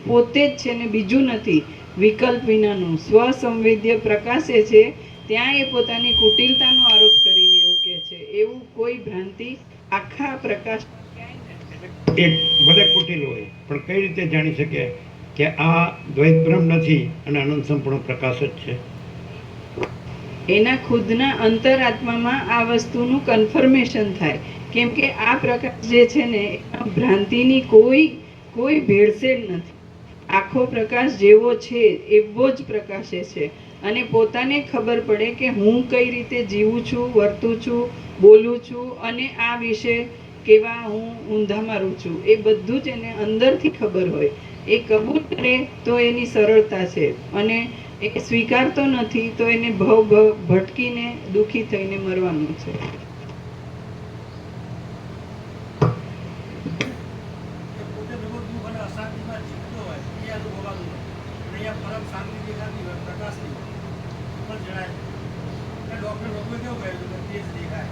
પોતે જ છે ને બીજું નથી, વિકલ્પ વિનાનું સ્વસંવેદ્ય પ્રકાશે છે, ત્યાં એ પોતાની કુટિલતાનો આરોપ કરીને એવું કહે છે. એવું કોઈ ભ્રાંતિ આખા પ્રકાશ એક બધા કુટિલ હોય, પણ કઈ રીતે જાણી શકે કે આ દ્વૈત બ્રહ્મ નથી અને અનંત સંપૂર્ણ પ્રકાશ જ છે? એના ખુદના અંતરાત્મામાં આ વસ્તુનું કન્ફર્મેશન થાય. કેમ કે આ પ્રકાશ જે છે ને એમાં ભ્રાંતિની કોઈ ભેળસેળ નથી. આખો પ્રકાશ જેવો છે એવો જ પ્રકાશે છે, અને પોતાને ખબર પડે કે હું કઈ રીતે જીવું છું, વર્તું છું, બોલું છું, અને આ વિશે કેવા હું ઊંધા મારું છું, એ બધું જ એને અંદરથી ખબર હોય. એ કબૂલ કરે તો એની સરળતા છે, અને એ સ્વીકારતો નથી તો એને ભટકીને દુઃખી થઈને મરવાનું છે. પોતે દુઃખ અને અશાંતિમાં જીવતો હોય એ અનુભવાતું હોય, અને અહીંયા પરમ શાંતિ દેખાતી હોય, પ્રકાશની પણ જણાય. અને ડૉક્ટર લોકોએ કેવું કહ્યું કે તે જ દેખાય.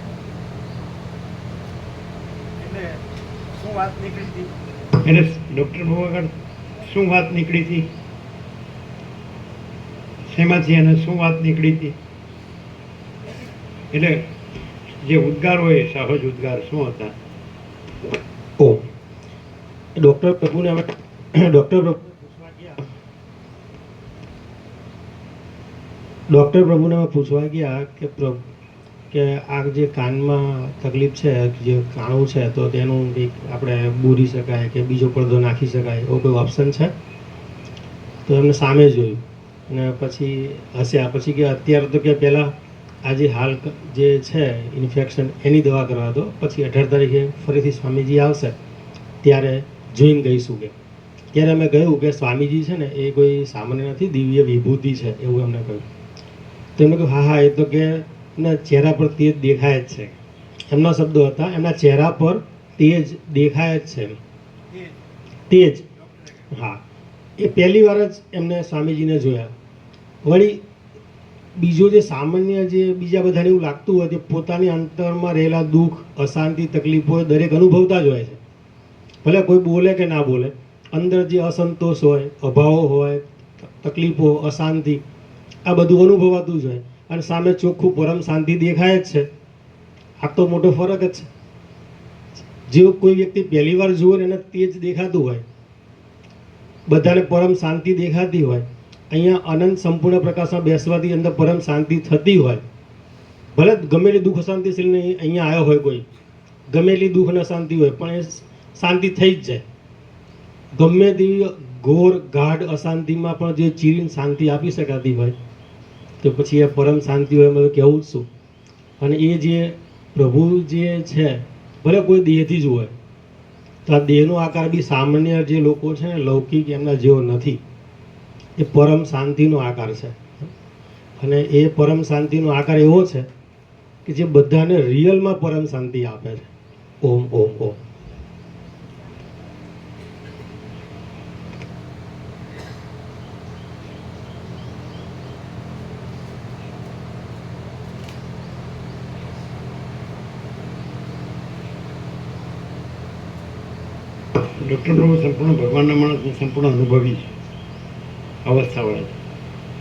એટલે શું વાત નીકળી હતી? એટલે ડૉક્ટર બહુ આગળ શું વાત નીકળી હતી? શેમાંથી અને શું વાત નીકળી હતી? એટલે જે ઉદ્ગાર હોય, સહજ ઉદ્ગાર શું હતા? ડૉક્ટર પ્રભુને અમે ડૉક્ટર પ્રભુને અમે પૂછવા ગયા કે પ્રભુ કે આ જે કાનમાં તકલીફ છે, જે કાણું છે, તો તેનું કંઈક આપણે બૂરી શકાય કે બીજો પડદો નાખી શકાય એવો કોઈ ઓપ્શન છે? તો એમને સામે જોયું અને પછી હસ્યા. પછી કે અત્યારે તો કે પહેલાં આજે હાલ જે છે ઇન્ફેક્શન એની દવા કરવા દો, પછી 18 તારીખે ફરીથી સ્વામીજી આવશે ત્યારે જોઈને ગઈશું કે. ત્યારે અમે કહ્યું કે સ્વામીજી છે ને એ કોઈ સામાન્ય નથી, દિવ્ય વિભૂતિ છે એવું એમને કહ્યું. તો એમને કહ્યું હા હા, એ તો કે એમના ચહેરા પર તેજ દેખાય જ છે. એમના શબ્દો હતા, એમના ચહેરા પર તેજ દેખાય જ છે. તેજ, હા. એ પહેલી વાર જ એમને સ્વામીજીને જોયા. વળી બીજો જે સામાન્ય જે બીજા બધાને એવું લાગતું હોય કે પોતાની અંતરમાં રહેલા દુઃખ, અશાંતિ, તકલીફો દરેક અનુભવતા જ હોય છે. ભલે કોઈ બોલે કે ના બોલે, અંદર જે અસંતોષ હોય, અભાવો હોય, તકલીફો, અશાંતિ, આ બધું અનુભવાતું જ હોય. અને સામે ચોખ્ખું પરમ શાંતિ દેખાય જ છે. આ તો મોટો ફરક જ છે. જે કોઈ વ્યક્તિ પહેલી વાર જુએ ને એને તેજ દેખાતું હોય, બધાને પરમ શાંતિ દેખાતી હોય, અહીંયા અનંત સંપૂર્ણ પ્રકાશમાં બેસવાથી અંદર પરમ શાંતિ થતી હોય. ભલે ગમે એટલી દુઃખ અશાંતિશીલ નહીં અહીંયા આવ્યો હોય કોઈ, ગમે એટલી દુઃખ અને અશાંતિ હોય પણ એ શાંતિ થઈ જ જાય. ગમે તેવી ઘોર ગાઢ અશાંતિમાં પણ જે ચીરીને શાંતિ આપી શકાતી હોય તો પછી એ પરમ શાંતિ હોય એમાં કહેવું જ શું. અને એ જે પ્રભુ જે છે, ભલે કોઈ દેહથી જ હોય, તો આ દેહનો આકાર બી સામાન્ય જે લોકો છે ને લૌકિક એમના જેવો નથી. એ પરમ શાંતિનો આકાર છે. અને એ પરમ શાંતિનો આકાર એવો છે કે જે બધાને રિયલમાં પરમ શાંતિ આપે છે. ઓમ ઓમ ઓમ. ડૉક્ટર પ્રભુ સંપૂર્ણ ભગવાનના માણસને સંપૂર્ણ અનુભવી છે, અવસ્થાવાળા છે.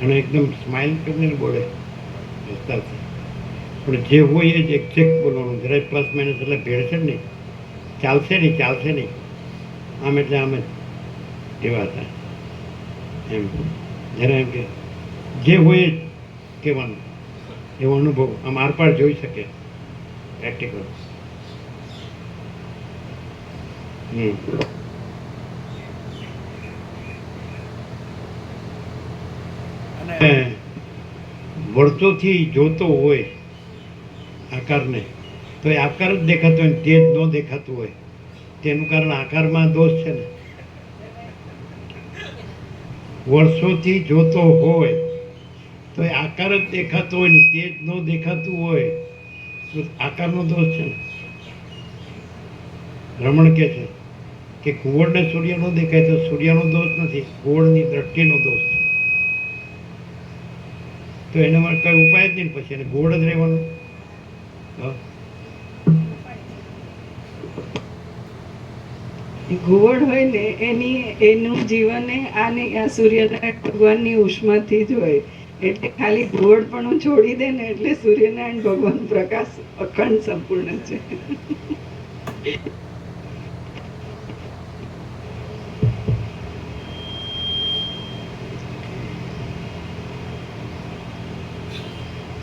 અને એકદમ સ્માઇલ કરીને બોલે વિસ્તારથી. પણ જે હોય એ જ એક્ઝેક્ટ બોલવાનું, જરાય પ્લસ માઇનસ એટલે ભેળસેળ નહીં. ચાલશે નહીં, આમ એટલે આમ જ એવા હતા એમ. જ્યારે એમ કે જે હોય એ જ કહેવાનું, એવો અનુભવ આમ આરપાર જોઈ શકે પ્રેક્ટિકલ. અને વર્ષોથી જોતો હોય આકારને તો એ આકાર જ દેખાતો હોય, તેજ ન દેખાતું હોય તેનું કારણ આકારમાં દોષ છે ને. વર્ષોથી જોતો હોય તો એ આકાર જ દેખાતો હોય ને તેજ ન દેખાતું હોય તો આકારનો દોષ છે ને. રમણ કહે છે કે કુંવરને સૂર્ય ન દેખાય તો સૂર્યનો દોષ નથી, કુંવરની દ્રષ્ટિનો દોષ છે. તો એના માટે કઈ ઉપાય જ નહીં, પછી એને ગોળ જ રહેવાનું. ઘુવડ હોય ને એનું જીવન આ સૂર્યનારાયણ ભગવાનની ઉષ્માથી જ હોય. એટલે ખાલી ઘુવડ પણ છોડી દે ને એટલે સૂર્યનારાયણ ભગવાન પ્રકાશ અખંડ સંપૂર્ણ છે.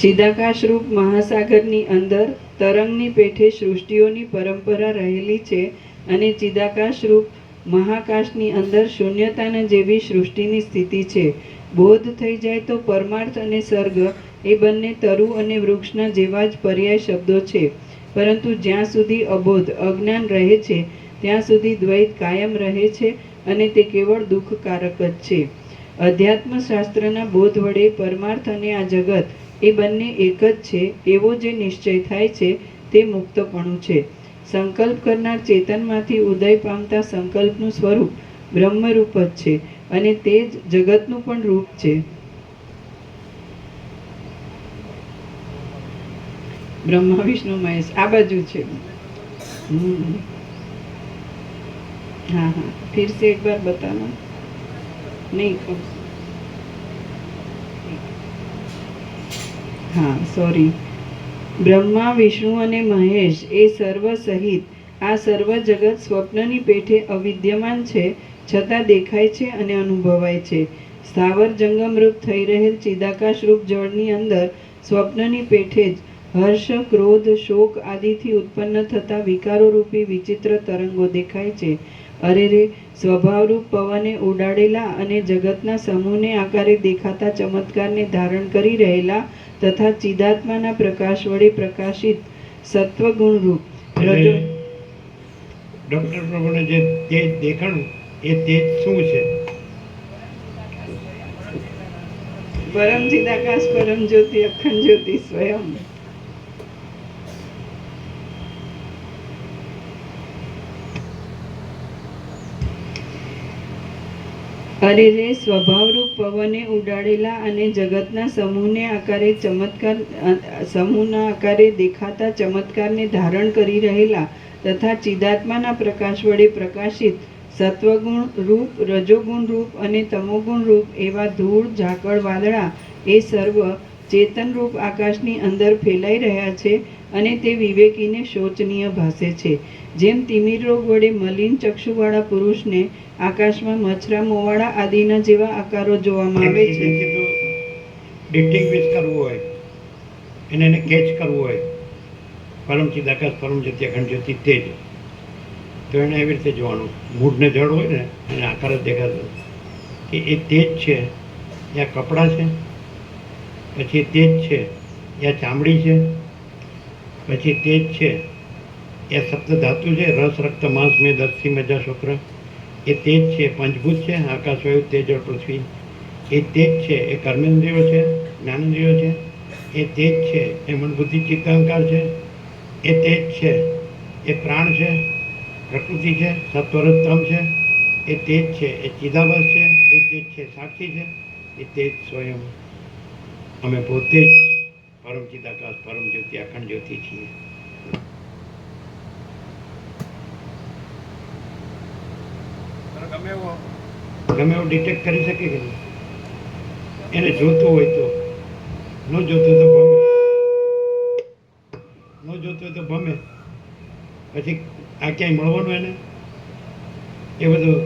ચિદાકાશ રૂપ મહાસાગરની અંદર તરંગની પેઠે સૃષ્ટિઓની પરંપરા રહેલી છે અને ચિદાકાશ રૂપ મહાકાશની અંદર શૂન્યતાના જેવી સૃષ્ટિની સ્થિતિ છે. બોધ થઈ જાય તો પરમાર્થ અને સર્ગ એ બંને તરુ અને વૃક્ષના જેવા જ પર્યાય શબ્દો છે. પરંતુ જ્યાં સુધી અબોધ અજ્ઞાન રહે છે ત્યાં સુધી દ્વૈત કાયમ રહે છે અને તે કેવળ દુઃખકારક જ છે. અધ્યાત્મ શાસ્ત્રના બોધ વડે પરમાર્થ અને આ જગત એ બંને એક જ છે એવો જે નિશ્ચય થાય છે તે મુક્તપણું છે. સંકલ્પ કરનાર ચેતનમાંથી ઉદય પામતા સંકલ્પનું સ્વરૂપ બ્રહ્મરૂપ જ છે અને તે જ જગતનું પણ રૂપ છે. બ્રહ્મા વિષ્ણુ મહેશ આ બાજુ છે. हाँ हाँ फिर से एक बार बताना. नहीं हाँ सॉरी. બ્રહ્મા વિષ્ણુ અને મહેશ એ સર્વ સહિત આ સર્વ જગત સ્વપ્નની પેઠે અવિદ્યમાન છે છતાં દેખાય છે અને અનુભવાય છે. સ્થાવર જંગમરૂપ થઈ રહેલ ચિદાકાશરૂપ જળની અંદર સ્વપ્નની પેઠે જ હર્ષ, ક્રોધ, શોક આદિથી ઉત્પન્ન થતા વિકારો રૂપી વિચિત્ર તરંગો દેખાય છે. અરે રે, સ્વભાવરૂપ પવને ઉડાડેલા અને જગતના સમૂહને આકારે દેખાતા ચમત્કારને ધારણ કરી રહેલા તથા ચિદાત્માના પ્રકાશ વડે પ્રકાશિત સત્વગુણ રૂપ એટલે ડૉક્ટર પ્રભુને જે તેજ દેખાણું એ તેજ શું છે? પરમ ચિદાકાશ પરમ જ્યોતિ અખંડ જ્યોતિ સ્વયં. અરે રે, સ્વભાવરૂપ પવને ઉડાડેલા અને જગતના સમૂહના આકારે દેખાતા ચમત્કારને ધારણ કરી રહેલા તથા ચિદાત્માના પ્રકાશ વડે પ્રકાશિત સત્વગુણ રૂપ, રજોગુણ રૂપ અને તમોગુણ રૂપ એવા ધૂળ, ઝાકળ, વાદળા એ સર્વ ચેતન રૂપ આકાશની અંદર ફેલાઈ રહ્યા છે અને તે વિવેકીને શોચનીય ભાસે છે. જેમ તિમિર રોગ વડે મલિન ચક્ષુવાળા પુરુષને આકાશમાં મચ્છરા, મોવાડા આદિના જેવા આકારો જોવામાં આવે છે. ડિસ્ટિંગ્વિશ કરવું હોય, એને કેચ કરવું હોય, પરમ ચિદાકાશ પરમ જ્યોતિ અખંડ જ્યોતિ તેજ, તો એને એવી રીતે જોવાનું. મૂળને જળ હોય ને એને આકાર જ દેખાતો કે એ તેજ છે, એ આ કપડાં છે, પછી તેજ છે એ આ ચામડી છે, પછી તેજ છે એ સપ્ત ધાતુ છે, રસ, રક્ત, માંસ, મેદ, અસ્થિ, મજ્જા, શુક્ર. એ તેજ છે, પંચભૂત છે, આકાશ, વાયુ, તેજ, જળ, પૃથ્વી. એ તેજ છે એ કર્મેન્દ્રિયો છે, જ્ઞાનેન્દ્રિયો છે. એ તેજ છે એ મન, બુદ્ધિ, ચિત્ત, અહંકાર છે. એ તેજ છે એ પ્રાણ છે, પ્રકૃતિ છે, સત્વરતમ છે. એ તેજ છે એ ચિદાભાસ છે. એ તેજ છે સાક્ષી છે. એ તેજ સ્વયં અમે પોતે જ પરમ ચિદાકાશ પરમ જ્યોતિ અખંડ જ્યોતિ છીએ. ગમે એવું ડિટેક્ટ કરી શકે કે નહીં? એને જોતું હોય તો, ન જોતું તો ભમે, ન જોતું હોય તો ભમે. પછી આ ક્યાંય મળવાનું એને? એ બધું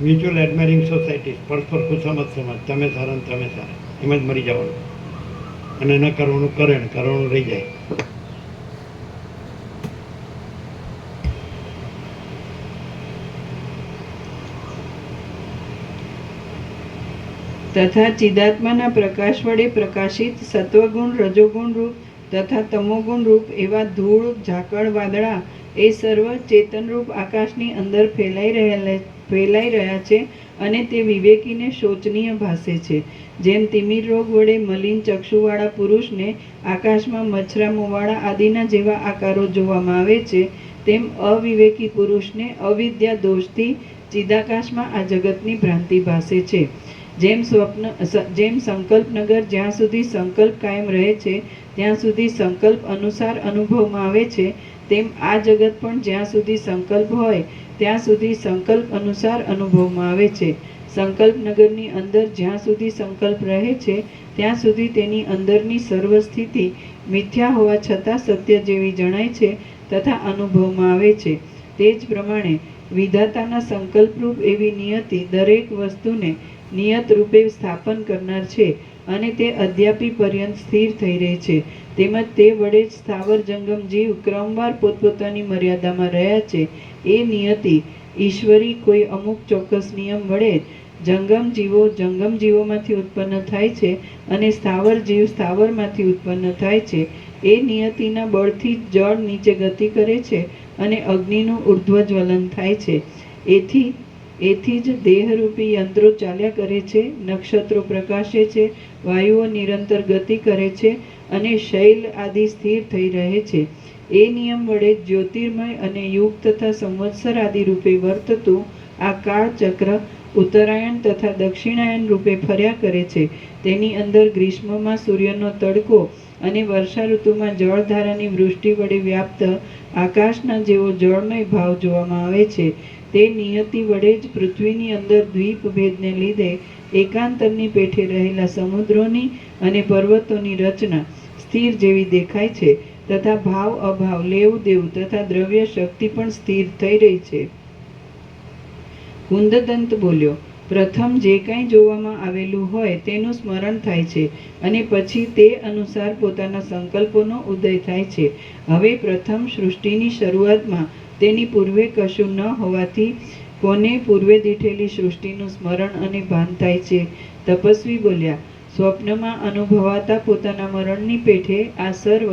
મ્યુચ્યુઅલ એડમાયરિંગ સોસાયટી, પરસ્પર ખુશામત સમાજ, તમે સારા ને તમે સારા, એમાં જ મરી જવાનું. અને ન કરવાનું કરે ને કરવાનું રહી જાય. તથા ચિદાત્માના પ્રકાશ વડે પ્રકાશિત સત્વગુણ, રજોગુણ રૂપ તથા તમોગુણ રૂપ એવા ધૂળ, ઝાકળ, વાદળા એ સર્વ ચેતનરૂપ આકાશની અંદર ફેલાઈ રહ્યા છે અને તે વિવેકીને શોચનીય ભાસે છે. જેમ તિમિર રોગ વડે મલિન ચક્ષુવાળા પુરુષને આકાશમાં મચ્છરા, મોવાડા આદિના જેવા આકારો જોવામાં આવે છે, તેમ અવિવેકી પુરુષને અવિદ્યા દોષથી ચિદાકાશમાં આ જગતની ભ્રાંતિ ભાસે છે. જેમ સંકલ્પનગર જ્યાં સુધી સંકલ્પ કાયમ રહે છે ત્યાં સુધી સંકલ્પ અનુસાર અનુભવમાં આવે છે, તેમ આ જગત પણ જ્યાં સુધી સંકલ્પ હોય ત્યાં સુધી સંકલ્પ અનુસાર અનુભવમાં આવે છે. સંકલ્પનગરની અંદર જ્યાં સુધી સંકલ્પ રહે છે ત્યાં સુધી તેની અંદરની સર્વ સ્થિતિ મિથ્યા હોવા છતાં સત્ય જેવી જણાય છે તથા અનુભવમાં આવે છે. તે જ પ્રમાણે વિધાતાના સંકલ્પરૂપ એવી નિયતિ દરેક વસ્તુને નિયત રૂપે સ્થાપન કરનાર છે અને તે અદ્યાપી પર્યંત સ્થિર થઈ રહે છે. તેમજ તે વડે જ સ્થાવર જંગમ જીવ ક્રમવાર પોતપોતાની મર્યાદામાં રહ્યા છે. એ નિયતિ ઈશ્વરી કોઈ અમુક ચોક્કસ નિયમ વડે જંગમ જીવોમાંથી ઉત્પન્ન થાય છે અને સ્થાવર જીવ સ્થાવરમાંથી ઉત્પન્ન થાય છે. એ નિયતિના બળથી જ જળ નીચે ગતિ કરે છે અને અગ્નિનું ઉર્ધ્વજ્વલન થાય છે. એથી જ દેહરૂપી યંત્રો ચાલ્યા કરે છે, નક્ષત્રો પ્રકાશે છે, વાયુઓ નિરંતર ગતિ કરે છે અને શૈલ આદિ સ્થિર થઈ રહે છે. એ નિયમ વડે જ્યોતિર્મય અને યુગ તથા સંવત્સર આદિ રૂપે વર્તતું આ કાળચક્ર ઉત્તરાયણ તથા દક્ષિણાયન રૂપે ફર્યા કરે છે. તેની અંદર ગ્રીષ્મમાં સૂર્યનો તડકો અને વર્ષા ઋતુમાં જળધારાની વૃષ્ટિ વડે વ્યાપ્ત આકાશના જેવો જળમય ભાવ જોવામાં આવે છે. તે નિયતિ વડે જ પૃથ્વીની અંદર દ્વીપ ભેદને લીધે એકાંતરની પેઠે રહેલા સમુદ્રોની અને પર્વતોની રચના સ્થિર જેવી દેખાય છે તથા ભાવ અભાવ, લેવ દેવ તથા દ્રવ્ય શક્તિ પણ સ્થિર થઈ રહી છે. કુંદદંત બોલ્યો, પ્રથમ જે કાંઈ જોવામાં આવેલું હોય તેનું સ્મરણ થાય છે અને પછી તે અનુસાર પોતાના સંકલ્પોનો ઉદય થાય છે. હવે પ્રથમ સૃષ્ટિની શરૂઆતમાં તેની પૂર્વે કશું ન હોવાથી કોને પૂર્વે દીઠેલી સૃષ્ટિનું સ્મરણ અને ભાન થાય છે? તપસ્વી બોલ્યા, સ્વપ્નમાં અનુભવાતા પોતાના મરણની પેઠે આ સર્વ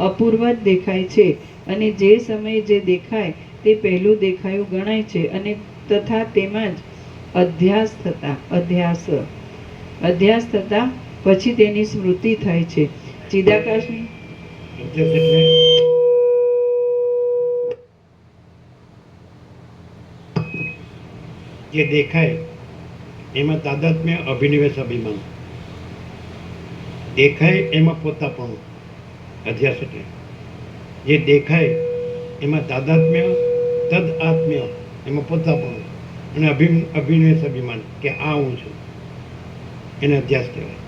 અપૂર્વ જ દેખાય છે, અને જે સમયે જે દેખાય તે પહેલું દેખાયું ગણાય છે, અને તથા તેમાં જ અધ્યાસ થતા પછી તેની સ્મૃતિ થાય છે. ચિદાકાશની અધ્યાસ એટલે જે દેખાય એમાં તાદાત્મ્ય, અભિનિવેશ, અભિમાન. દેખાય એમાં પોતાપણું, અધ્યાસ એટલે. જે દેખાય એમાં તાદાત્મ્ય, તદ આત્મ્ય, એમાં પોતાપણું, અને અભિનિવેશ, અભિમાન કે આ હું છું, એને અધ્યાસ કહેવાય.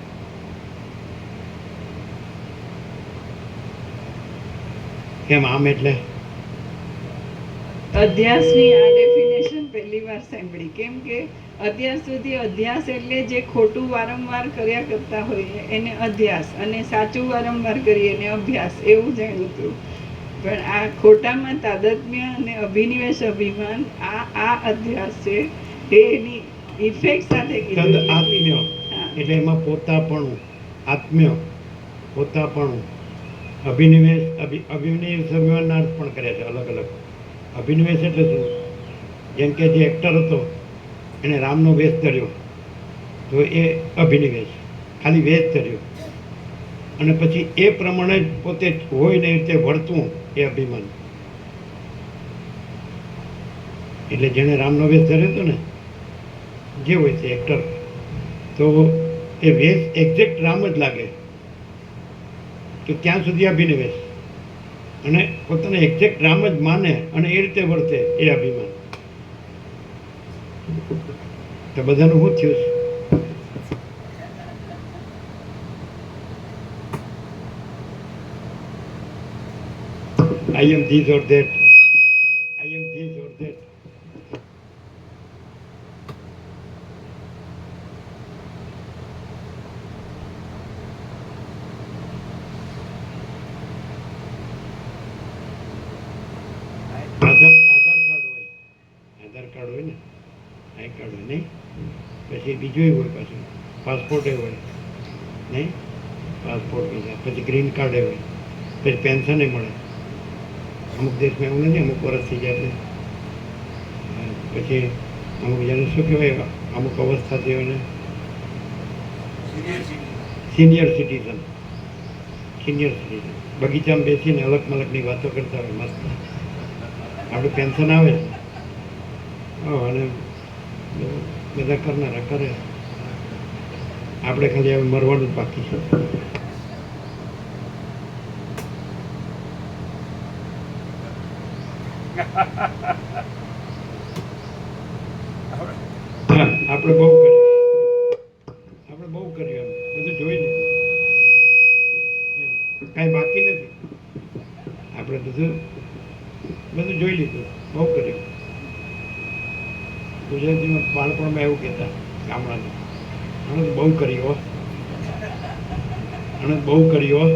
કેમ આમ એટલે અધ્યાસની આ ડેફિનેશન પહેલી વાર સાંભળી. કેમ કે અત્યાર સુધી અધ્યાસ એટલે જે ખોટું વારંવાર કર્યા કરતા હોઈએ એને અધ્યાસ, અને સાચું વારંવાર કરીએ એને અભ્યાસ, એવું જાણ્યું હતું. પણ આ ખોટામાં તાદાત્મ્ય અને અભિનિવેશ, અભિમાન, આ અધ્યાસ છે એ એની ઇફેક્ટ સાથે તદ કીધું. આત્મ્ય હા. એટલે એમાં પોતાપણું, આત્મ્ય, પોતાપણું, અભિનિવેશ, અભિનિવેશ અભિમાનના અર્થ પણ કર્યા છે અલગ અલગ. અભિનિવેશ એટલે શું? જેમ કે જે એક્ટર હતો એને રામનો વેશ ધર્યો તો એ અભિનિવેશ, ખાલી વેશ ધર્યો, અને પછી એ પ્રમાણે જ પોતે હોય ને એ રીતે વર્તવું એ અભિમાન. એટલે જેણે રામનો વેશ ધર્યો હતો ને, જે હોય તે એક્ટર, તો એ વેશ એક્ઝેક્ટ રામ જ લાગે તો ત્યાં સુધી અભિનિવેશ, અને પોતાને એક્ઝેક્ટ રામ જ માને અને એ રીતે વર્તે એ અભિમાન. તો બધાનું શું થયું? I am this or that. I am this or that. Aadhaar card હોય ને, આઈ કાર્ડ હોય નહીં, પછી બીજું હોય, પાછું પાસપોર્ટ હોય નહીં, પાસપોર્ટ પછી ગ્રીન કાર્ડ હોય, પછી પેન્શન મળે. અમુક દેશમાં એવું નથી, અમુક વર્ષ થઈ જાય એટલે. પછી અમુક જેને શું કહેવાય, અમુક અવસ્થાથી હોય ને સિનિયર સિટીઝન. બગીચામાં બેસીને અલગ મલકની વાતો કરતા હોય મસ્ત. આપણે પેન્શન આવે અને બધા કરનારા કરે, આપણે ખાલી હવે મરવાનું જ બાકી છે. આપણે બહુ કર્યું, બધું જોઈ લીધું, કાંઈ બાકી નથી. આપણે બધું જોઈ લીધું, બહુ કર્યું. ગુજરાતીમાં બાળપણમાં એવું કહેતા ગામડામાં, આને બહુ કર્યો, આને બહુ કર્યો,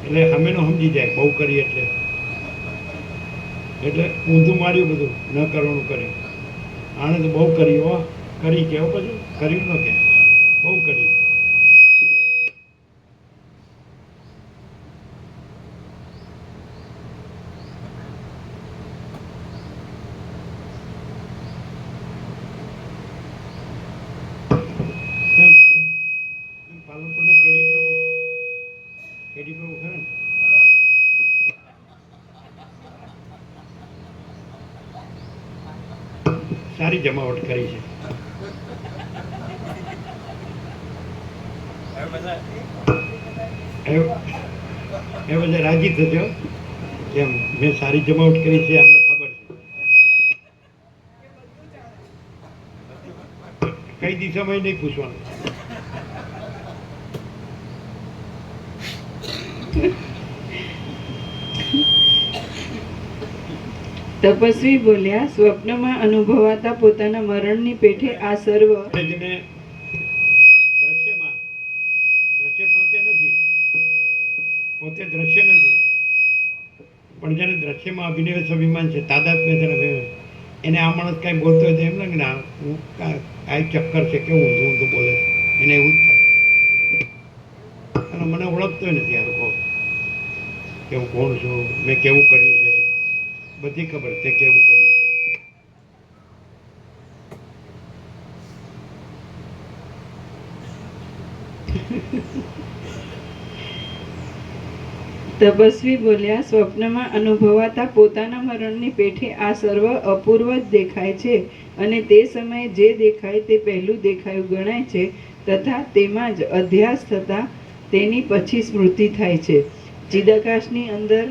એટલે સામેનો સમજી જાય બહુ કરી એટલે ઊંધું માર્યું, બધું ન કરવાનું કર્યું. આને તો બહુ કર્યો, કરી કેવું પછી કર્યું ન કે બહુ કર્યું. પાલનપુરના કેડી પ્રભુ ખરા ને? સારી જમાવટ કરી છે. એ બધા રાજી થજો કેમ મેં સારી જમાવટ કરી છે, અમને ખબર છે. કઈ દિશામાં નહીં પૂછવાનું. તપસ્વી બોલ્યા, સ્વપ્નમાં અનુભવાતા પોતાના મરણની પેઠે આ સર્વ જેને દ્રશ્ય પોતે નથી, પણ જેને દ્રશ્યમાં અભિનિવેશ અભિમાન છે, તાદાત્મ્ય છે, એને આ માણસ કાંઈ બોલતો હોય તો એમ લાગે ને હું આ ચક્કર છે, કેવું ઊંધું ઊંધું બોલે છે, એને એવું જ થાય. અને મને ઓળખતો નથી આ લોકો કે હું કોણ છું, મેં કેવું કર્યું છે, બધી ખબર છે કેવું કર્યું છે. તપસ્વી બોલ્યા, સ્વપ્નમાં અનુભવાતા પોતાના મરણની પેઠે આ સર્વ અપૂર્વ જ દેખાય છે અને તે સમયે જે દેખાય તે પહેલું દેખાયું ગણાય છે તથા તેમાં જ અધ્યાસ થતા તેની પછી સ્મૃતિ થાય છે. ચિદાકાશની અંદર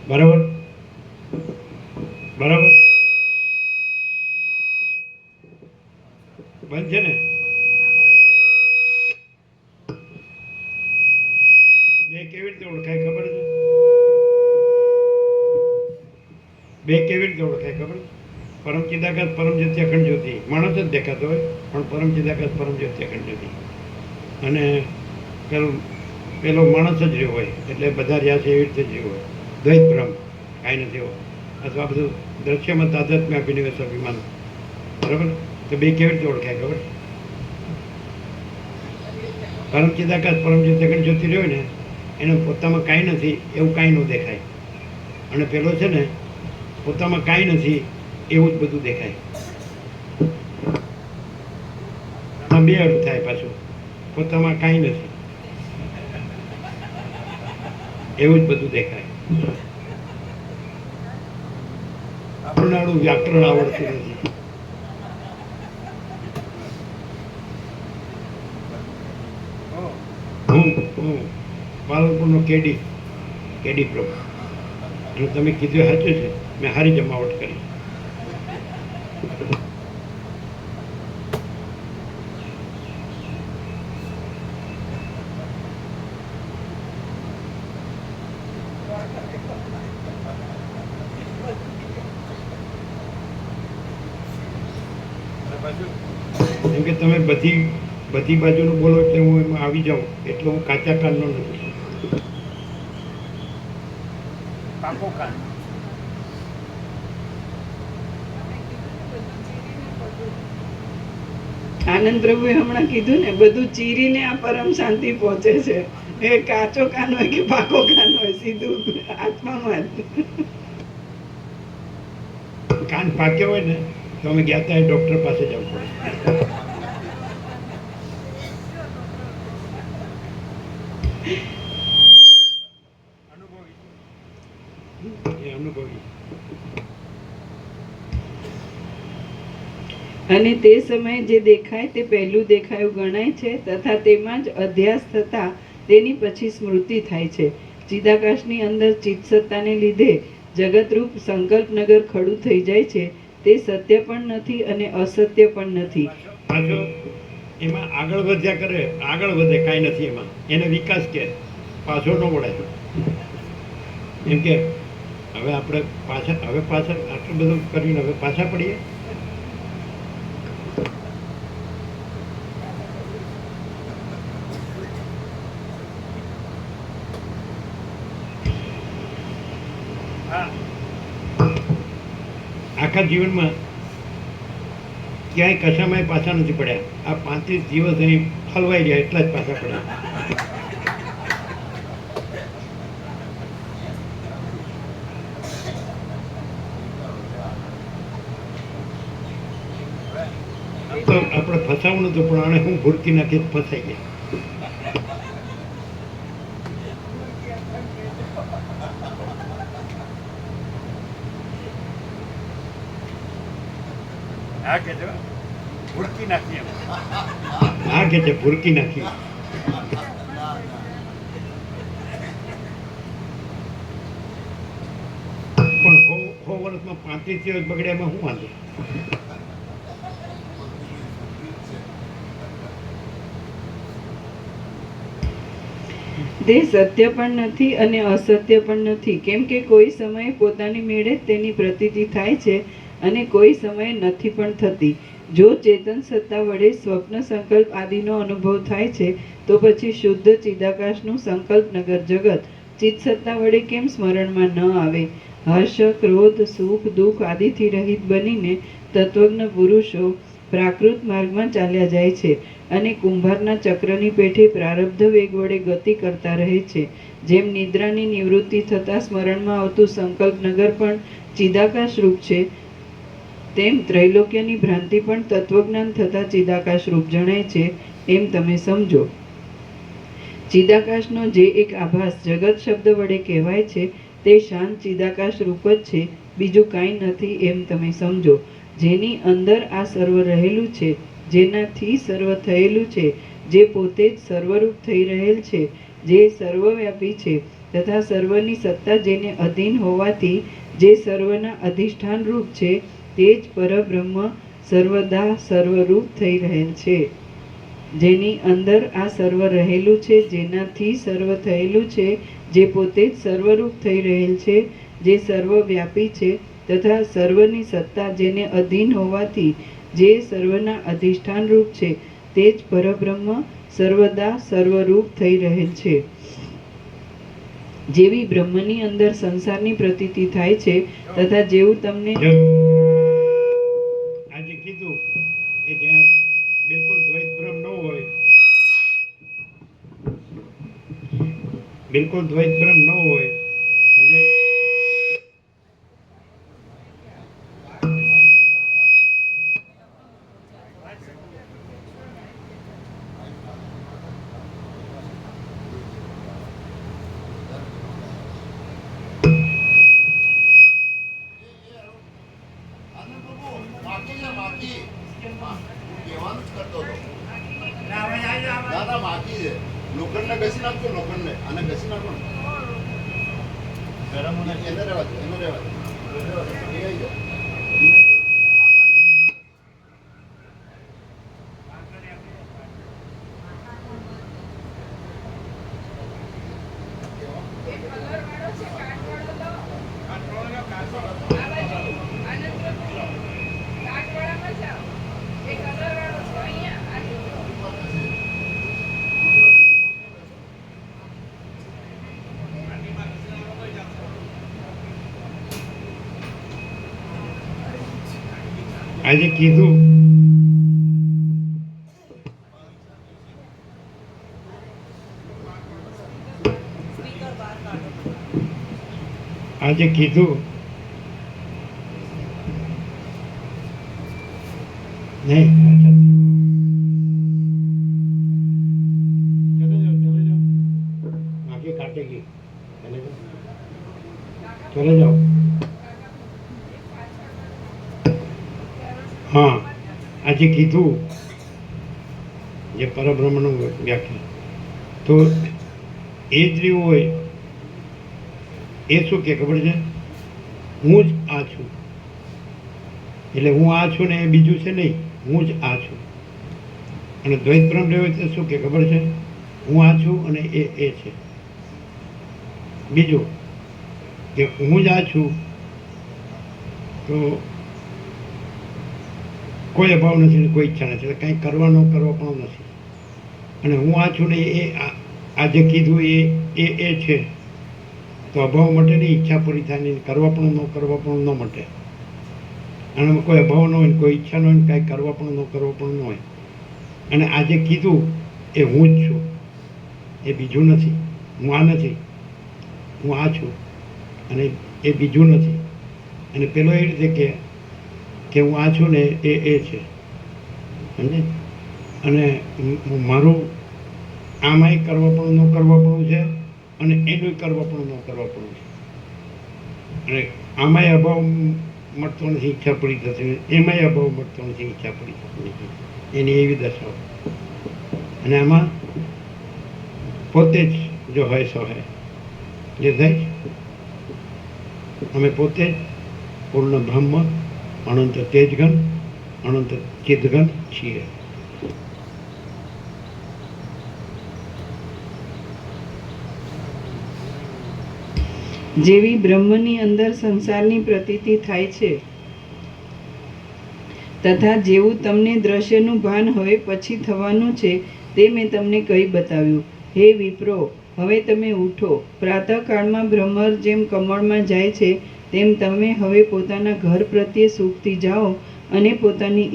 બરાબર બરાબર બંધ છે ને? બે કેવી રીતે ઓળખાય ખબર છે? બે કેવી રીતે ઓળખાય ખબર? પરમ ચિદાકાશ પરમ જ્યોતિ અખંડ જ્યોતિ માણસ જ દેખાતો હોય, પણ પરમ ચિદાકાશ પરમ જ્યોતિ અખંડ જ્યોતિ. અને પેલો માણસ જ રહ્યો હોય એટલે બધા રહ્યા છે એવી રીતે જ રહ્યો હોય. દ્વૈત ભ્રમ કાંઈ નથી હોય, અથવા બધું દ્રશ્યમાં તાદાત્મ્ય અભિનિવેશ અભિમાન. બરાબર? તો બે કેવી રીતે ઓળખાય ખબર? પરમ ચિદાકાશ પરમ જ્યોતિ અખંડ જ્યોતિ રહ્યો ને એને પોતામાં કાંઈ નથી એવું કાંઈ ન દેખાય, અને પેલો છે ને પોતામાં કાંઈ નથી એવું જ બધું દેખાય. આ બે અર્થ થાય પાછું, પોતામાં કાંઈ નથી એવું જ બધું દેખાય. આપણને આનું વ્યાકરણ આવડતું નથી. હું પાલનપુરનો કેડી પ્રભુ, અને તમે કીધું સાચું છે, મેં સારી જમાવટ કરી. કેમ કે તમે બધી બાજુનું બોલો એટલે હું એમાં આવી જાઉં, એટલે હું કાચા કાનનો નથી. પાકો કાન. આનંદ પ્રભુએ હમણાં કીધું ને, બધું ચીરીને આ પરમ શાંતિ પહોંચે છે. એ કાચો કાન હોય કે પાકો કાન હોય, સીધું આત્મામાં જ. કાન પાક્યો હોય ને તો અમે ગયા હતા ડૉક્ટર પાસે જવું પડે. એ અનુભવી. અને તે સમયે જે દેખાય તે પહેલું દેખાયું ગણાય છે તથા તેમાં જ અધ્યાસ થતા તેની પછી સ્મૃતિ થાય છે. ચિદાકાશની અંદર ચિત્સત્તાને લીધે જગતરૂપ સંકલ્પનગર ખડું થઈ જાય છે. તે સત્ય પણ નથી અને અસત્ય પણ નથી. પાછો એમાં આગળ વધ્યા કરે, આગળ વધે, કાંઈ નથી એમાં, એને વિકાસ કે પાછો ન વળે. એમ કે હવે આપણે પાછળ આટલું બધું કરીને હવે પાછા પડીએ. આખા જીવનમાં ક્યાંય કશામાં પાછા નથી પડ્યા. આ 35 દિવસ અહીં હલવાઈ રહ્યા એટલા જ પાછા પડ્યા. તો આપણે ફસાવું નતું, પણ આને હું ભૂરકી નાખી ફસાઈ ગયા. હા કે જો ભૂરકી નાખી એમ. આ કે છે ભૂરકી નાખી. પણ 100 વર્ષમાં 35 દિવસ બગડ્યામાં શું વાંધો? તે સત્ય પણ નથી અને અસત્ય પણ નથી, કેમ કે કોઈ સમયે પોતાની મેળે જ તેની પ્રતીતિ થાય છે અને કોઈ સમયે નથી પણ થતી. જો ચેતન સત્તા વડે સ્વપ્ન સંકલ્પ આદિનો અનુભવ થાય છે તો પછી શુદ્ધ ચિદાકાશનું સંકલ્પ નગર જગત ચિત્ત સત્તા વડે કેમ સ્મરણમાં ન આવે? હર્ષ, ક્રોધ, સુખ, દુઃખ આદિથી રહિત બનીને તત્વજ્ઞ પુરુષો પ્રાકૃત માર્ગમાં ચાલ્યા જાય છે અને કુંભારના ચક્રની પેઠે પ્રારબ્ધ વેગ વડે ગતિ કરતા રહે છે. જેમ નિદ્રાની નિવૃત્તિ થતાં સ્મરણમાં આવતું સંકલ્પ નગર પણ ચિદાકાશ રૂપ છે, તેમ ત્રૈલોક્યની ભ્રાંતિ પણ તત્વજ્ઞાન થતાં ચિદાકાશ રૂપ જણાય છે, એમ તમે સમજો. ચિદાકાશનો જે એક આભાસ જગત શબ્દ વડે કહેવાય છે તે શાંત ચિદાકાશ રૂપ જ છે, બીજું કાંઈ નથી, એમ તમે સમજો. જેની અંદર આ સર્વ રહેલું છે, જેનાથી સર્વ થયેલું છે, જે પોતે જ સર્વરૂપ થઈ રહેલ છે, જે સર્વવ્યાપી છે તથા સર્વની સત્તા જેને અધીન હોવાથી જે સર્વના અધિષ્ઠાન રૂપ છે, તે જ પરબ્રહ્મ સર્વદા સર્વરૂપ થઈ રહેલ છે. જેની અંદર આ સર્વ રહેલું છે, જેનાથી સર્વ થયેલું છે, જે પોતે જ સર્વરૂપ થઈ રહેલ છે, જે સર્વવ્યાપી છે તથા સર્વની સત્તા જેને અધીન હોવાથી જે સર્વના અધિષ્ઠાન રૂપ છે, તે જ પરબ્રહ્મ સર્વદા સર્વરૂપ થઈ રહેલ છે. જેવી બ્રહ્મની અંદર સંસારની પ્રતીતિ થાય છે તથા જેવું તમને આજે કીધું કે જ્યાં બિલકુલ દ્વૈત ભ્રમ ન હોય, બિલકુલ દ્વૈત ભ્રમ ન હોય, સમજે? લોખંડને ઘસી નાખજો, લોખંડને આને ઘસી નાખો ને. ગરમ એને રહેવા દો, એને રહેવા દો. એ આવી જાઓ. આજે કીધું આજે કીધું નહીં, चले जाओ, आगे काटेगी, चले जाओ. હા, આજે કીધું જે પરબ્રહ્મનું વ્યાખ્યા, તો એ જ રહ્યું હોય એ શું કે ખબર છે? હું જ આ છું. એટલે હું આ છું ને એ બીજું છે નહીં, હું જ આ છું. અને દ્વૈત ભ્રમ રહ્યો એટલે શું કે ખબર છે? હું આ છું અને એ છે. બીજું કે હું જ આ છું તો કોઈ અભાવ નથી ને કોઈ ઈચ્છા નથી, કંઈ કરવાનો કરવો પણ નથી. અને હું આ છું ને એ આ જે કીધું એ છે, તો અભાવ માટે નહીં, ઈચ્છા પૂરી થાય નહીં, કરવા પણ ન કરવા પણ ન માટે. અને કોઈ અભાવ ન હોય, કોઈ ઈચ્છા ન હોય, કાંઈ કરવા પણ ન કરવા પણ ન હોય. અને આ જે કીધું એ હું જ છું, એ બીજું નથી. હું આ નથી, હું આ છું અને એ બીજું નથી. અને પેલો એ રીતે કે હું આ છું ને એ છે, સમજે? અને મારું આમાંય કરવા પણ ન કરવા પણ છે અને એનું કરવા પણ ન કરવા પણ છે. અને આમાંય અભાવ મળતો નથી, ઈચ્છા પૂરી થતી, એમાંય અભાવ મળતો નથી, ઈચ્છા પૂરી થતી નથી. એની એવી દશા. અને આમાં પોતે જ જો હોય સો હોય જે થાય, અમે પોતે જ પૂર્ણ બ્રહ્મ, અનંત તેજગન, અનંત ચિદગન છીએ. જેવી બ્રહ્મની અંદર સંસારની પ્રતીતિ થાય છે તથા જેવું તમને દ્રશ્યનું ભાન હવે પછી થવાનું છે તે મેં તમને કહી બતાવ્યું. હે વિપ્રો, હવે તમે ઉઠો. પ્રાતઃકાળમાં ભ્રમર જેમ કમળમાં જાય છે તેમ તમે હવે પોતાના ઘર પ્રત્યે સુખથી જાઓ અને પોતાના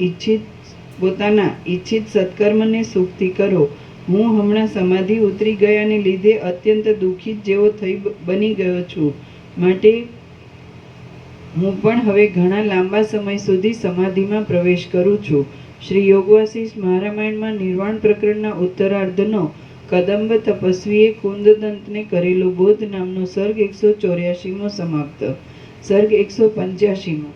ઈચ્છિત સત્કર્મને સુખથી કરો. હું હમણાં સમાધિ ઉતરી ગયાને લીધે અત્યંત દુઃખિત જેવો બની ગયો છું. માટે હું પણ હવે ઘણા લાંબા સમય સુધી સમાધિમાં પ્રવેશ કરું છું. શ્રી યોગવાસિષ્ઠ મહારામાયણમાં નિર્વાણ પ્રકરણના ઉત્તરાર્ધનો કદંબ તપસ્વીએ કુંદદંતને કરેલો બોધ નામનો સર્ગ 184મો સમાપ્ત. સર્ગ 185માં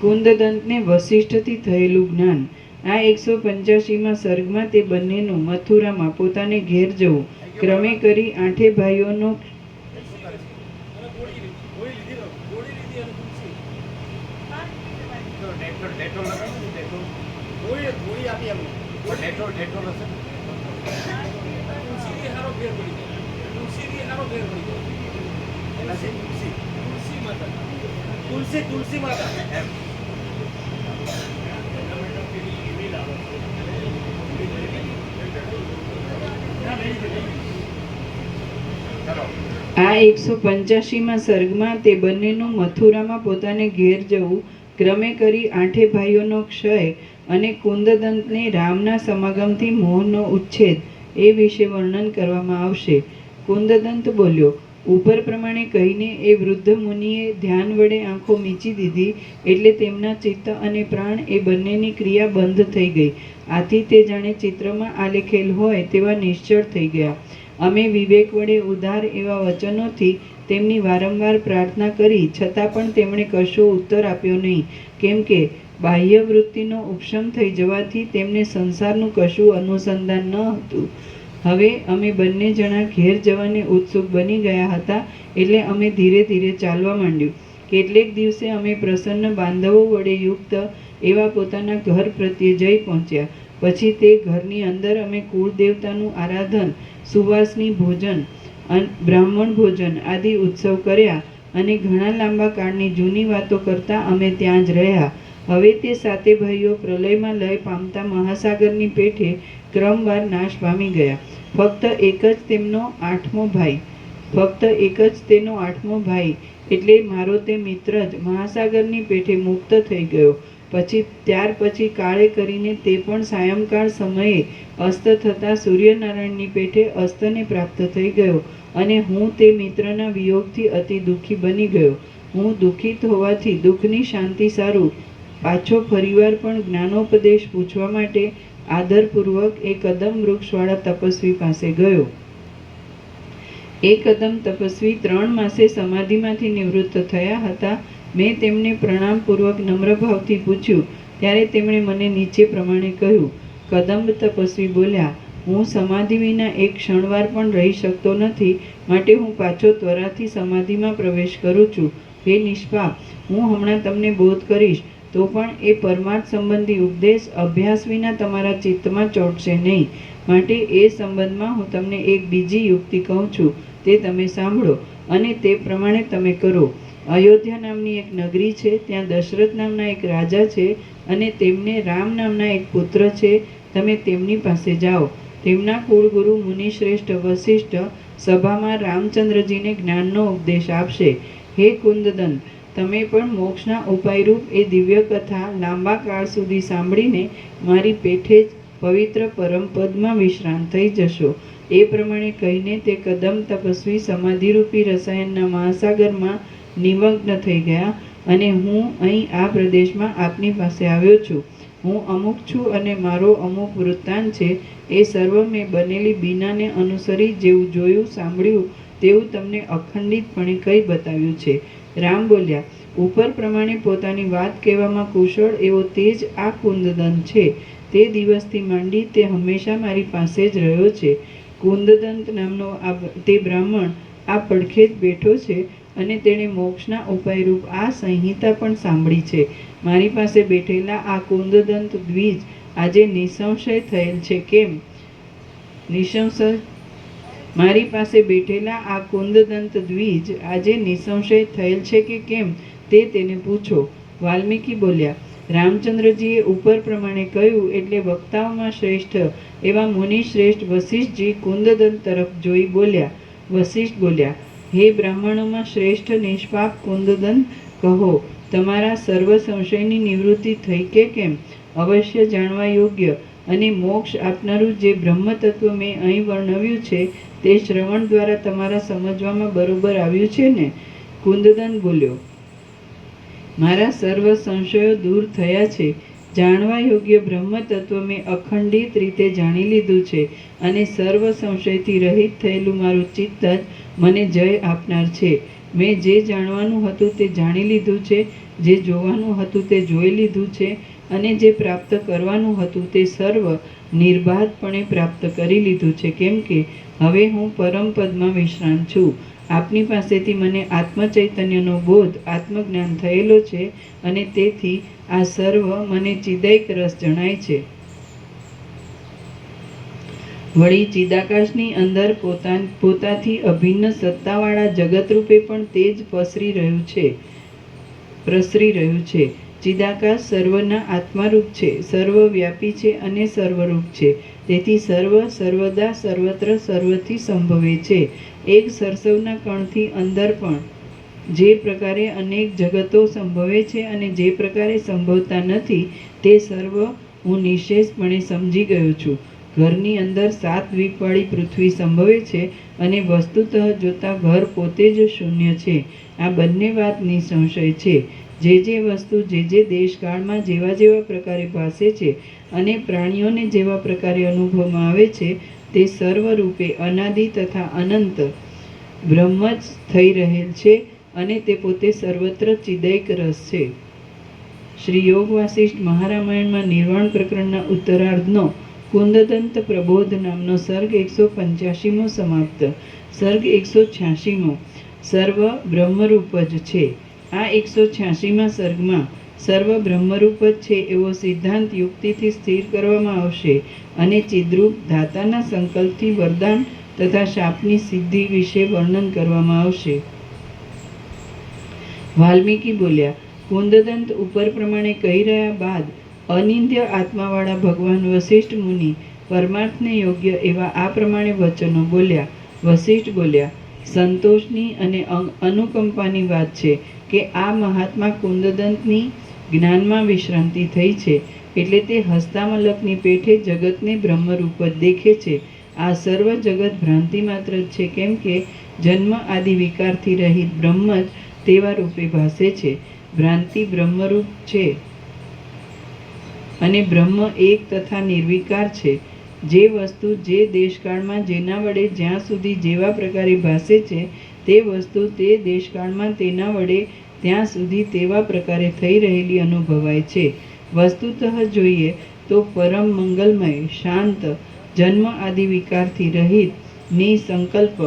કુંદદંતને વસિષ્ઠથી થયેલું જ્ઞાન. આ 185માં સર્ગમાં તે બંનેનું મથુરામાં પોતાને ઘેર જવું ક્રમે કરી 8 ભાઈઓનો ગોળી આપી એમને. ડેટોલ હશે ને? તુલસી માતા એમ. આ 185માં સર્ગમાં તે બંનેનું મથુરામાં પોતાને ઘેર જવું ક્રમે કરી 8 ભાઈઓનો ક્ષય અને કુંદદંતને રામના સમાગમથી મોહનો ઉચ્છેદ એ વિશે વર્ણન કરવામાં આવશે. કુંદદંત બોલ્યો. ઉપર પ્રમાણે કહીને એ વૃદ્ધ મુનિએ ધ્યાન વડે આંખો મીચી દીધી એટલે તેમના ચિત્ત અને પ્રાણ એ બંનેની ક્રિયા બંધ થઈ ગઈ. આથી તે જાણે ચિત્રમાં આલેખેલ હોય તેવા નિશ્ચળ થઈ ગયા. અમે વિવેક વડે ઉદાર એવા વચનોથી તેમની વારંવાર પ્રાર્થના કરી છતાં પણ તેમણે કશો ઉત્તર આપ્યો નહીં, કેમ કે બાહ્ય વૃત્તિનો ઉપશમ થઈ જવાથી તેમને સંસારનું કશું અનુસંધાન ન હતું. હવે અમે બંને જણા ઘેર જવાને ઉત્સુક બની ગયા હતા એટલે અમે ધીરે ધીરે ચાલવા માંડ્યું. કેટલેક દિવસે અમે પ્રસન્ન બાંધવો વડે યુક્ત એવા પોતાના ઘર પ્રત્યે જઈ પહોંચ્યા. પછી તે ઘરની અંદર અમે કુળદેવતાનું આરાધન, સુવાસની ભોજન, બ્રાહ્મણ ભોજન આદિ ઉત્સવ કર્યા અને ઘણા લાંબા કાળની જૂની વાતો કરતા અમે ત્યાં જ રહ્યા. હવે તે 7 ભાઈઓ પ્રલયમાં લય પામતા મહાસાગરની પેઠે ક્રમવાર નાશ પામી ગયા. ફક્ત એક જ તેનો 8મો ભાઈ એટલે મારો તે મિત્ર જ મહાસાગરની પેઠે મુક્ત થઈ ગયો. ત્યાર પછી કાળે કરીને તે પણ સાયંકાળ સમયે અસ્ત થતાં સૂર્યનારાયણની પેઠે અસ્તને પ્રાપ્ત થઈ ગયો અને હું તે મિત્રના વિયોગથી અતિ દુઃખી બની ગયો. હું દુઃખિત હોવાથી દુઃખની શાંતિ સારું પાછો ફરીવાર પણ જ્ઞાનોપદેશ પૂછવા માટે આદરપૂર્વક એ કદમ વૃક્ષવાળા તપસ્વી પાસે ગયો. એ કદમ તપસ્વી 3 માસે સમાધિમાંથી નિવૃત્ત થયા હતા. મેં તેમને પ્રણામપૂર્વક નમ્ર ભાવથી પૂછ્યું ત્યારે તેમણે મને નીચે પ્રમાણે કહ્યું. કદંબ તપસ્વી બોલ્યા, હું સમાધિ વિના એક ક્ષણવાર પણ રહી શકતો નથી, માટે હું પાછો ત્વરાથી સમાધિમાં પ્રવેશ કરું છું. હે નિષ્પાપ, હું હમણાં તમને બોધ કરીશ તો પણ એ પરમાર્થ સંબંધી ઉપદેશ અભ્યાસ વિના તમારા ચિત્તમાં ચોંટશે નહીં. માટે એ સંબંધમાં હું તમને એક બીજી યુક્તિ કહું છું, તે તમે સાંભળો અને તે પ્રમાણે તમે કરો. અયોધ્યા નામની એક નગરી છે. ત્યાં દશરથ નામના એક રાજા છે અને તેમને રામ નામના એક પુત્ર છે. તમે તેમની પાસે જાઓ. તેમના કુળગુરુ મુનિશ્રેષ્ઠ વસિષ્ઠ સભામાં રામચંદ્રજીને જ્ઞાનનો ઉપદેશ આપશે. હે કુંદદંત, તમે પણ મોક્ષના ઉપાયરૂપ એ દિવ્ય કથા લાંબા કાળ સુધી સાંભળીને મારી પેઠે જ પવિત્ર પરમપદમાં વિશ્રાંત થઈ જશો. એ પ્રમાણે કહીને તે કદમ તપસ્વી સમાધિરૂપી રસાયણના મહાસાગરમાં નિમગ્ન થઈ ગયા અને હું અહીં આ પ્રદેશમાં આપની પાસે આવ્યો છું. હું અમુક છું અને મારો અમુક વૃત્તાંત છે. એ સર્વ મેં બનેલી બીનાને અનુસરી જેવું જોયું સાંભળ્યું તેવું તમને અખંડિતપણે કહી બતાવ્યું છે. રામ બોલ્યા, ઉપર પ્રમાણે પોતાની વાત કહેવામાં કુશળ એવો તે જ આ કુંદદંત છે. તે દિવસથી માંડી તે હંમેશા મારી પાસે જ રહ્યો છે. કુંદદંત નામનો તે બ્રાહ્મણ આ પડખે જ બેઠો છે અને તેણે મોક્ષના ઉપાયરૂપ આ સંહિતા પણ સાંભળી છે. મારી પાસે બેઠેલા આ કુંદદંત દ્વિજ આજે નિસંશય થયેલ છે કેમ? મારી પાસે બેઠેલા આ કુંદદંત દ્વિજ આજે નિસંશય થયેલ છે કે કેમ તે તેને પૂછો. વાલ્મીકી બોલ્યા, રામચંદ્રજીએ ઉપર પ્રમાણે કહ્યું એટલે વક્તાઓમાં શ્રેષ્ઠ એવા મુનિ શ્રેષ્ઠ વશિષ્ઠજી કુંદદંત તરફ જોઈ બોલ્યા. વશિષ્ઠ બોલ્યા, હે બ્રાહ્મણોમાં શ્રેષ્ઠ નિષ્પાપ કુંદદંત, કહો તમારા સર્વ સંશયની નિવૃત્તિ થઈ કે કેમ? અવશ્ય જાણવા યોગ્ય અને મોક્ષ આપનારું જે બ્રહ્મ તત્વ મેં અહીં વર્ણવ્યું છે તે શ્રવણ દ્વારા તમારા સમજવામાં બરોબર આવ્યું છે ને? કુંદદંત બોલ્યો, મારા સર્વ સંશયો દૂર થયા છે. જાણવા યોગ્ય બ્રહ્મ તત્વ મેં અખંડિત રીતે જાણી લીધું છે અને સર્વ સંશયથી રહિત થયેલું મારું ચિત્ત જ મને જય આપનાર છે. મેં જે જાણવાનું હતું તે જાણી લીધું છે, જે જોવાનું હતું તે જોઈ લીધું છે અને જે પ્રાપ્ત કરવાનું હતું તે સર્વ નિર્બાધપણે પ્રાપ્ત કરી લીધું છે, કેમ કે હવે હું પરમ પદમાં વિશ્રાંત છું. આપની પાસેથી મને આત્મચૈતન્યનો બોધ આત્મજ્ઞાન થયેલો છે અને તેથી આ સર્વ મને ચિદૈક રસ જણાય છે. વળી ચિદાકાશની અંદર પોતાથી અભિન્ન સત્તાવાળા જગતરૂપે પણ તેજ પ્રસરી રહ્યું છે. ચિદાકાશ સર્વના આત્મારૂપ છે, સર્વવ્યાપી છે અને સર્વરૂપ છે. તેથી સર્વ સર્વદા સર્વત્ર સર્વથી સંભવે છે. એક સરસવના કણથી અંદર પણ જે પ્રકારે અનેક જગતો સંભવે છે અને જે પ્રકારે સંભવતા નથી તે સર્વ હું નિશેષપણે સમજી ગયો છું. ઘરની અંદર 7 દ્વીપવાળી પૃથ્વી સંભવે છે અને વસ્તુતઃ જોતા ઘર પોતે જ શૂન્ય છે. આ બંને વાત નિસંશય છે. જે વસ્તુ જે દેશકાળમાં જેવા પ્રકારે ભાસે છે અને પ્રાણીઓને જેવા પ્રકારે અનુભવમાં આવે છે તે સર્વરૂપે અનાદિ તથા અનંત બ્રહ્મ જ થઈ રહેલ છે અને તે પોતે સર્વત્ર ચિદૈક રસ છે. શ્રી યોગ વાસિષ્ઠ મહારામાયણમાં નિર્વાણ પ્રકરણના ઉત્તરાર્ધનો કુંદદંત પ્રબોધ નામનો સર્ગ 185મો સમાપ્ત. સર્ગ 186મો સર્વ બ્રહ્મરૂપ જ છે. આ 186મા સર્ગમાં સર્વ બ્રહ્મરૂપ જ છે એવો સિદ્ધાંત યુક્તિથી સ્થિર કરવામાં આવશે અને ચિદ્રૂપ ધાતાના સંકલ્પથી વરદાન તથા શાપની સિદ્ધિ વિશે વર્ણન કરવામાં આવશે. વાલ્મીકી બોલ્યા, કુંદદંત ઉપર પ્રમાણે કહી રહ્યા બાદ અનિંદ્ય આત્માવાળા ભગવાન વશિષ્ઠ મુનિ પરમાર્થને યોગ્ય એવા આ પ્રમાણે વચનો બોલ્યા. વશિષ્ઠ બોલ્યા, સંતોષની અને અનુકંપાની વાત છે કે આ મહાત્મા કુંદદંતની જ્ઞાનમાં વિશ્રાંતિ થઈ છે એટલે તે હસ્તામલકની પેઠે જગતને બ્રહ્મરૂપ જ દેખે છે. આ સર્વ જગત ભ્રાંતિ માત્ર જ છે, કેમ કે જન્મ આદિ વિકારથી રહિત બ્રહ્મ જ તેવા રૂપે ભાસે છે. ભ્રાંતિ બ્રહ્મરૂપ છે અને બ્રહ્મ એક તથા નિર્વિકાર છે. જે વસ્તુ જે દેશકાળમાં જેના વડે જ્યાં સુધી જેવા પ્રકારે ભાસે છે તે વસ્તુ તે દેશકાળમાં તેના વડે ત્યાં સુધી તેવા પ્રકારે થઈ રહેલી અનુભવાય છે. વસ્તુતઃ જોઈએ તો પરમ મંગલમય, શાંત, જન્મ આદિ વિકારથી રહિત, નિસંકલ્પ,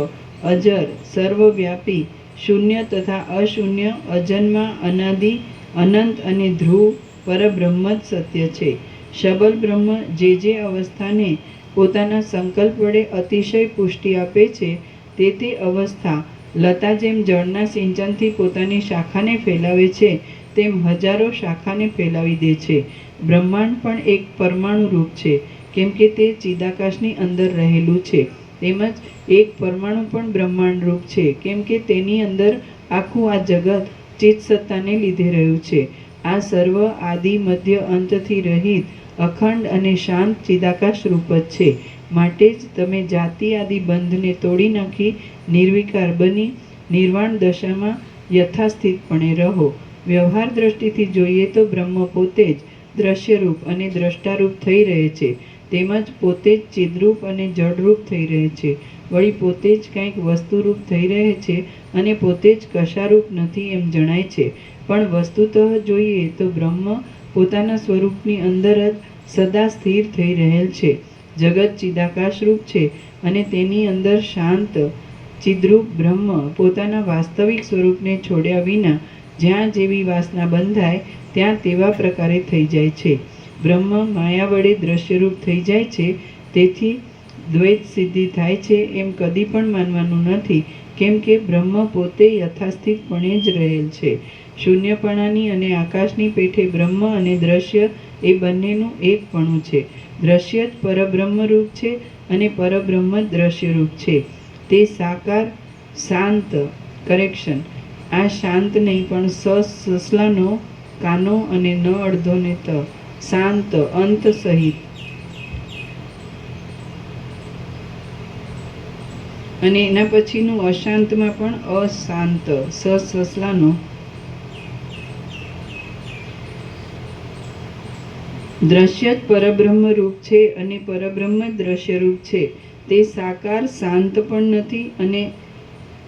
અજર, સર્વવ્યાપી, શૂન્ય તથા અશૂન્ય, અજન્મા, અનાદિ, અનંત અને ધ્રુવ પરબ્રહ્મ જ સત્ય છે. શબલ બ્રહ્મ જે અવસ્થાને પોતાના સંકલ્પ વડે અતિશય પુષ્ટિ આપે છે તે અવસ્થા લતા જેમ જળના સિંચનથી પોતાની શાખાને ફેલાવે છે તેમ હજારો શાખાને ફેલાવી દે છે. બ્રહ્માંડ પણ એક પરમાણુ રૂપ છે, કેમ કે તે ચિદાકાશની અંદર રહેલું છે. તેમજ એક પરમાણુ પણ બ્રહ્માંડ રૂપ છે, કેમ કે તેની અંદર આખું આ જગત ચિત્ત સત્તાને લીધે રહ્યું છે. આ સર્વ આદિ મધ્ય અંતથી રહિત અખંડ અને શાંત ચિદાકાશ રૂપ જ છે. માટે જ તમે જાતિ આદિ બંધને તોડી નાખી નિર્વિકાર બની નિર્વાણ દશામાં યથાસ્થિતપણે રહો. વ્યવહાર દ્રષ્ટિથી જોઈએ તો બ્રહ્મ પોતે જ દ્રશ્યરૂપ અને દ્રષ્ટારૂપ થઈ રહે છે, તેમજ પોતે જ ચિદ્રૂપ અને જડરૂપ થઈ રહે છે. વળી પોતે જ કંઈક વસ્તુરૂપ થઈ રહે છે અને પોતે જ કશારૂપ નથી એમ જણાય છે. પણ વસ્તુતઃ જોઈએ તો બ્રહ્મ પોતાના સ્વરૂપની અંદર જ સદા સ્થિર થઈ રહેલ છે. જગત ચિદાકાશરૂપ છે અને તેની અંદર શાંત ચિદ્રૂપ બ્રહ્મ પોતાના વાસ્તવિક સ્વરૂપને છોડ્યા વિના જ્યાં જેવી વાસના બંધાય ત્યાં તેવા પ્રકારે થઈ જાય છે. બ્રહ્મ માયા વડે દ્રશ્યરૂપ થઈ જાય છે, તેથી દ્વૈત સિદ્ધિ થાય છે એમ કદી પણ માનવાનું નથી કેમ કે બ્રહ્મ પોતે યથાસ્થિતપણે જ રહેલ છે. શૂન્યપણાની અને આકાશની પેઠે બ્રહ્મ અને દ્રશ્ય એ બંનેનું એકપણું છે. દ્રશ્ય જ પરબ્રહ્મરૂપ છે અને પરબ્રહ્મ જ દ્રશ્યરૂપ છે. તે સાકાર શાંત કરેક્શન આ શાંત નહીં પણ સસલાનો કાનો અને ન અડધો ને ત શાંત અંત સહિત અને એના પછીનું અશાંતમાં પણ અશાંત સસલાનો દ્રશ્ય જ પરબ્રહ્મ રૂપ છે અને પરબ્રહ્મ જ દ્રશ્યરૂપ છે. તે સાકાર શાંત પણ નથી અને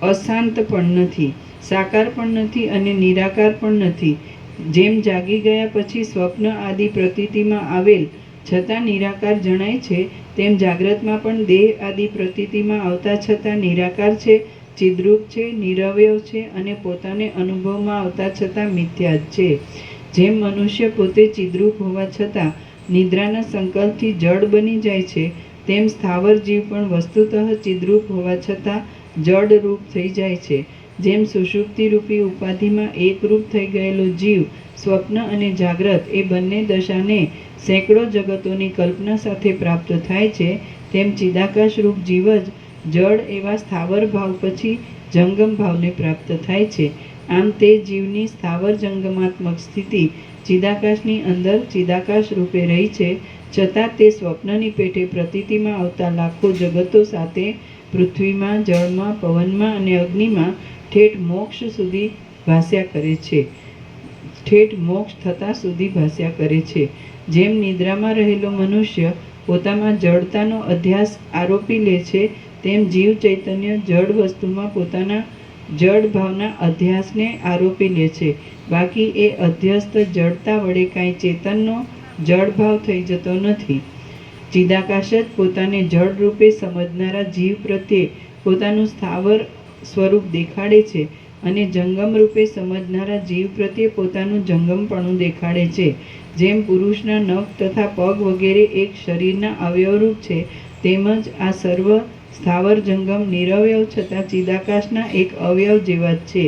અશાંત પણ નથી, સાકાર પણ નથી અને નિરાકાર પણ નથી. જેમ જાગી ગયા પછી સ્વપ્ન આદિ પ્રતીતિમાં આવેલ છતાં નિરાકાર જણાય છે, તેમ જાગ્રતમાં પણ દેહ આદિ પ્રતીતિમાં આવતા છતાં નિરાકાર છે, ચિદ્રૂપ છે, નિરવયવ છે અને પોતાને અનુભવમાં આવતા છતાં મિથ્યા જ છે. જેમ મનુષ્ય પોતે ચિદ્રૂપ હોવા છતાં નિદ્રાના સંકલ્પથી જડ બની જાય છે, તેમ સ્થાવર જીવ પણ વસ્તુતઃ ચિદ્રૂપ હોવા છતાં જડરૂપ થઈ જાય છે. જેમ સુષુપ્તિરૂપી ઉપાધિમાં એકરૂપ થઈ ગયેલો જીવ સ્વપ્ન અને જાગ્રત એ બંને દશાને સેંકડો જગતોની કલ્પના સાથે પ્રાપ્ત થાય છે, તેમ ચિદાકાશરૂપ જીવ જ જડ એવા સ્થાવર ભાવ પછી જંગમ ભાવને પ્રાપ્ત થાય છે. આમ તે જીવની સ્થાવર જંગમાત્મક સ્થિતિ ચિદાકાશની અંદર ચિદાકાશ રૂપે રહી છે, છતાં તે સ્વપ્નની પેટે પ્રતીતિમાં આવતા લાખો જગતો સાથે પૃથ્વીમાં, જળમાં, પવનમાં અને અગ્નિમાં ઠેઠ મોક્ષ સુધી ભાસ્યા કરે છે, ઠેઠ મોક્ષ થતાં સુધી ભાસ્યા કરે છે. જેમ નિદ્રામાં રહેલો મનુષ્ય પોતામાં જડતાનો અધ્યાસ આરોપી લે છે, તેમ જીવ ચૈતન્ય જડ વસ્તુમાં પોતાના જડ ભાવના અધ્યાસને આરોપી લે છે. બાકી એ અધ્યસ્ત જડતા વડે કાંઈ ચેતનનો જડ ભાવ થઈ જતો નથી. ચિદાકાશ જ પોતાને જડ રૂપે સમજનારા જીવ પ્રત્યે પોતાનું સ્થાવર સ્વરૂપ દેખાડે છે અને જંગમ રૂપે સમજનારા જીવ પ્રત્યે પોતાનું જંગમપણું દેખાડે છે. જેમ પુરુષના નખ તથા પગ વગેરે એક શરીરના અવયવરૂપ છે, તેમજ આ સર્વ સ્થાવર જંગમ નિરવયવ છતાં ચિદાકાશના એક અવયવ જેવા જ છે.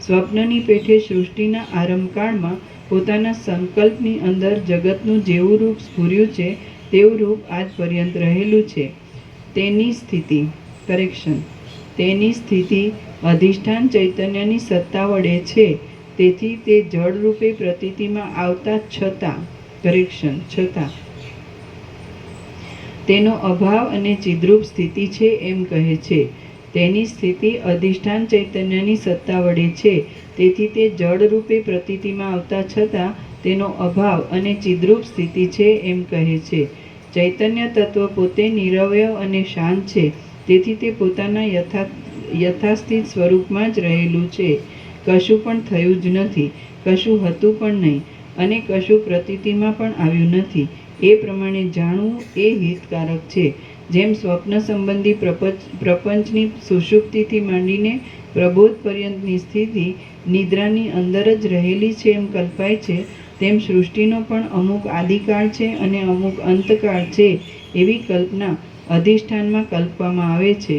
સ્વપ્નની પેઠે સૃષ્ટિના આરંભકાળમાં પોતાના સંકલ્પની અંદર જગતનું જેવું રૂપ સ્ફુર્યું છે, તેવું રૂપ આજ પર્યંત રહેલું છે. તેની સ્થિતિ અધિષ્ઠાન ચૈતન્યની સત્તા વડે છે. તેથી તે જડ રૂપે પ્રતીતિમાં આવતા છતાં તેનો અભાવ અને ચિદ્રૂપ સ્થિતિ છે એમ કહે છે. તેની સ્થિતિ અધિષ્ઠાન ચૈતન્યની સત્તા વડે છે. તેથી તે જડ રૂપે પ્રતીતિમાં આવતા છતાં તેનો અભાવ અને ચિદ્રૂપ સ્થિતિ છે એમ કહે છે. ચૈતન્ય તત્વ પોતે નિરવયવ અને શાંત છે. તેથી તે પોતાના યથાસ્થિત સ્વરૂપમાં જ રહેલું છે. કશું પણ થયું જ નથી, કશું હતું પણ નહીં અને કશું પ્રતીતિમાં પણ આવ્યું નથી. એ પ્રમાણે જાણવું એ હિતકારક છે. જેમ સ્વપ્ન સંબંધી પ્રપંચની સુષુપ્તિથી માંડીને પ્રબોધ પર્યંતની સ્થિતિ નિદ્રાની અંદર જ રહેલી છે એમ કલ્પાય છે, તેમ સૃષ્ટિનો પણ અમુક આદિકાળ છે અને અમુક અંતકાળ છે એવી કલ્પના અધિષ્ઠાનમાં કલ્પવામાં આવે છે.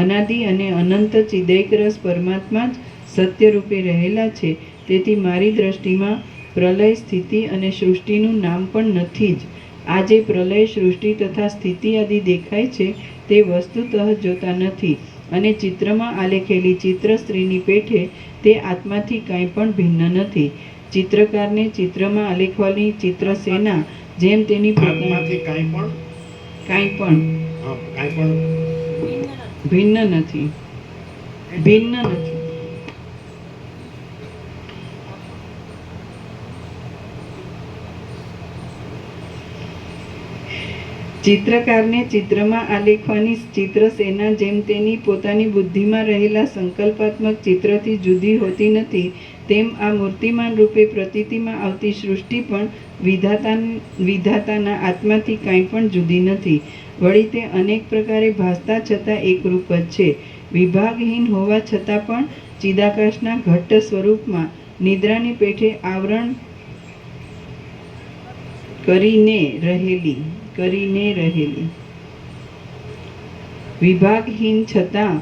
અનાદિ અને અનંત ચિદૈકરસ પરમાત્મા જ સત્ય રૂપે રહેલા છે. તેથી મારી દ્રષ્ટિમાં પ્રલય, સ્થિતિ અને સૃષ્ટિનું નામ પણ નથી જ. આ જે પ્રલય, સૃષ્ટિ તથા સ્થિતિ આદિ દેખાય છે તે વસ્તુતઃ જોતા નથી અને ચિત્રમાં આલેખેલી ચિત્ર સ્ત્રીની પેઠે તે આત્માથી કાંઈ પણ ભિન્ન નથી. ચિત્રકારને ચિત્રમાં આલેખવાલી ચિત્રસેના જેમ તેની આત્માથી કાંઈ પણ ભિન્ન નથી. ચિત્રકારને ચિત્રમાં આલેખવાની ચિત્રસેના જેમ તેની પોતાની બુદ્ધિમાં રહેલા સંકલ્પાત્મક ચિત્રથી જુદી હોતી નથી, તેમ આ મૂર્તિમાન રૂપે પ્રતીતિમાં આવતી સૃષ્ટિ પણ વિધાતાના આત્માથી કાંઈ પણ જુદી નથી. વળી તે અનેક પ્રકારે ભાસતા છતાં એકરૂપ જ છે. વિભાગહીન હોવા છતાં પણ ચિદાકાશના ઘટ્ટ સ્વરૂપમાં નિદ્રાની પેઠે આવરણ કરીને રહેલી વિભાગહીન છતાં